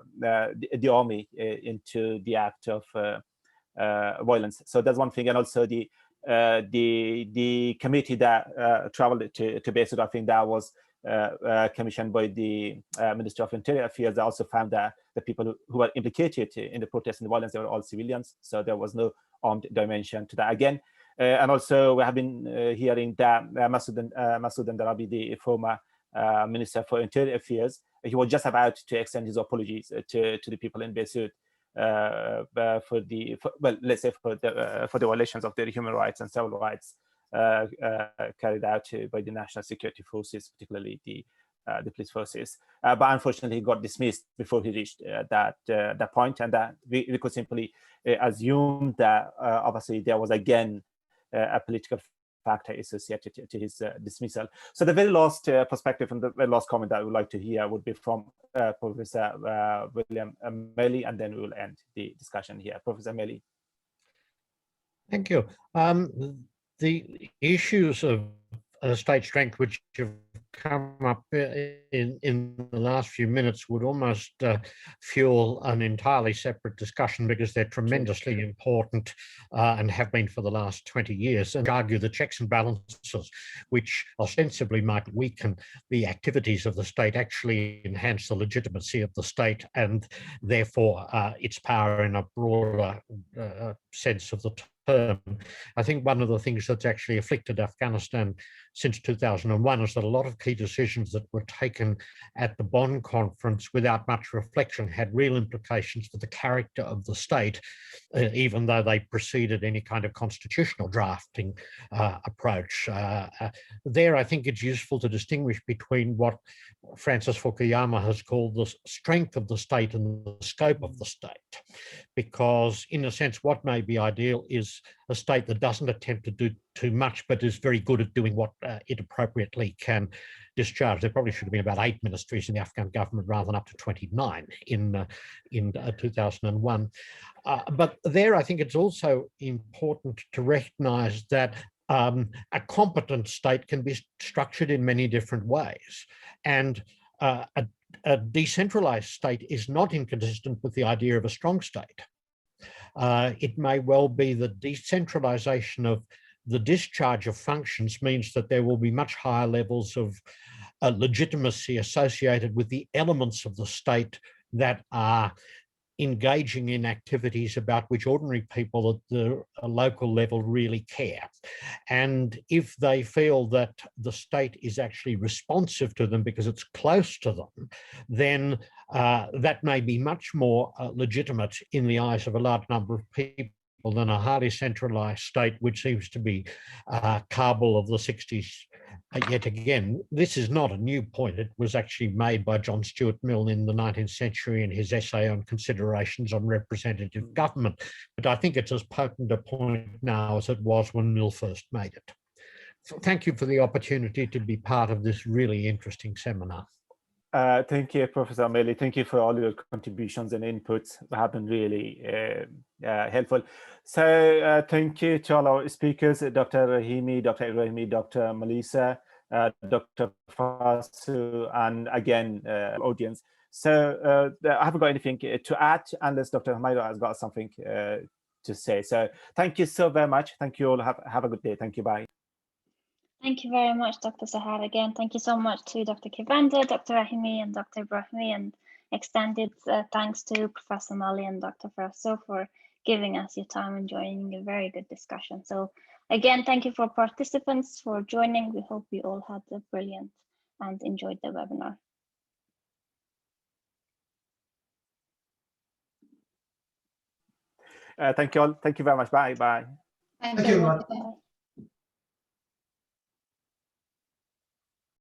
army into the act of violence. So that's one thing. And also the committee that traveled to Behsud, I think that was commissioned by the Ministry of Interior Affairs. They also found that the people who were implicated in the protests and the violence, they were all civilians. So there was no armed dimension to that again. And also we have been hearing that Mahsud Andarabi, the former Minister for Interior Affairs, he was just about to extend his apologies to the people in Behsud for the violations of their human rights and civil rights carried out by the national security forces, particularly the police forces. But unfortunately, he got dismissed before he reached that point, and that we could simply assume that obviously there was again a political factor associated to his dismissal. So the very last perspective and the very last comment that I would like to hear would be from Professor William Maley, and then we will end the discussion here. Professor Maley. Thank you. The issues of state strength which have come up in the last few minutes would almost fuel an entirely separate discussion, because they're tremendously important and have been for the last 20 years, and argue the checks and balances which ostensibly might weaken the activities of the state actually enhance the legitimacy of the state and therefore its power in a broader sense of the term. I think one of the things that's actually afflicted Afghanistan since 2001 is that a lot of key decisions that were taken at the Bonn conference without much reflection had real implications for the character of the state, even though they preceded any kind of constitutional drafting approach. There, I think it's useful to distinguish between what Francis Fukuyama has called the strength of the state and the scope of the state, because in a sense, what may be ideal is a state that doesn't attempt to do too much, but is very good at doing what it appropriately can discharge. There probably should have been about 8 ministries in the Afghan government rather than up to 29 in 2001. But there, I think it's also important to recognize that a competent state can be structured in many different ways. And a decentralized state is not inconsistent with the idea of a strong state. It may well be that decentralization of the discharge of functions means that there will be much higher levels of legitimacy associated with the elements of the state that are engaging in activities about which ordinary people at the local level really care. And if they feel that the state is actually responsive to them because it's close to them, then that may be much more legitimate in the eyes of a large number of people than a highly centralized state, which seems to be Kabul of the 60s. Yet again, this is not a new point. It was actually made by John Stuart Mill in the 19th century in his essay on considerations on representative government. But I think it's as potent a point now as it was when Mill first made it. So thank you for the opportunity to be part of this really interesting seminar. Thank you, Professor Maley. Thank you for all your contributions and inputs. They have been really helpful. So thank you to all our speakers, Dr. Rahimi, Dr. Ibrahimi, Dr. Melissa, Dr. Farasso, and again, audience. So I haven't got anything to add unless Dr. Humayra has got something to say. So thank you so very much. Thank you all. Have a good day. Thank you. Bye. Thank you very much, Dr. Sahar. Again, thank you so much to Dr. Chiovenda, Dr. Rahimi, and Dr. Ibrahimi, and extended thanks to Professor Maley and Dr. Farasso for giving us your time and joining a very good discussion. So again, thank you for participants for joining. We hope you all had a brilliant and enjoyed the webinar. Thank you all. Thank you very much. Bye. Bye. Thank you.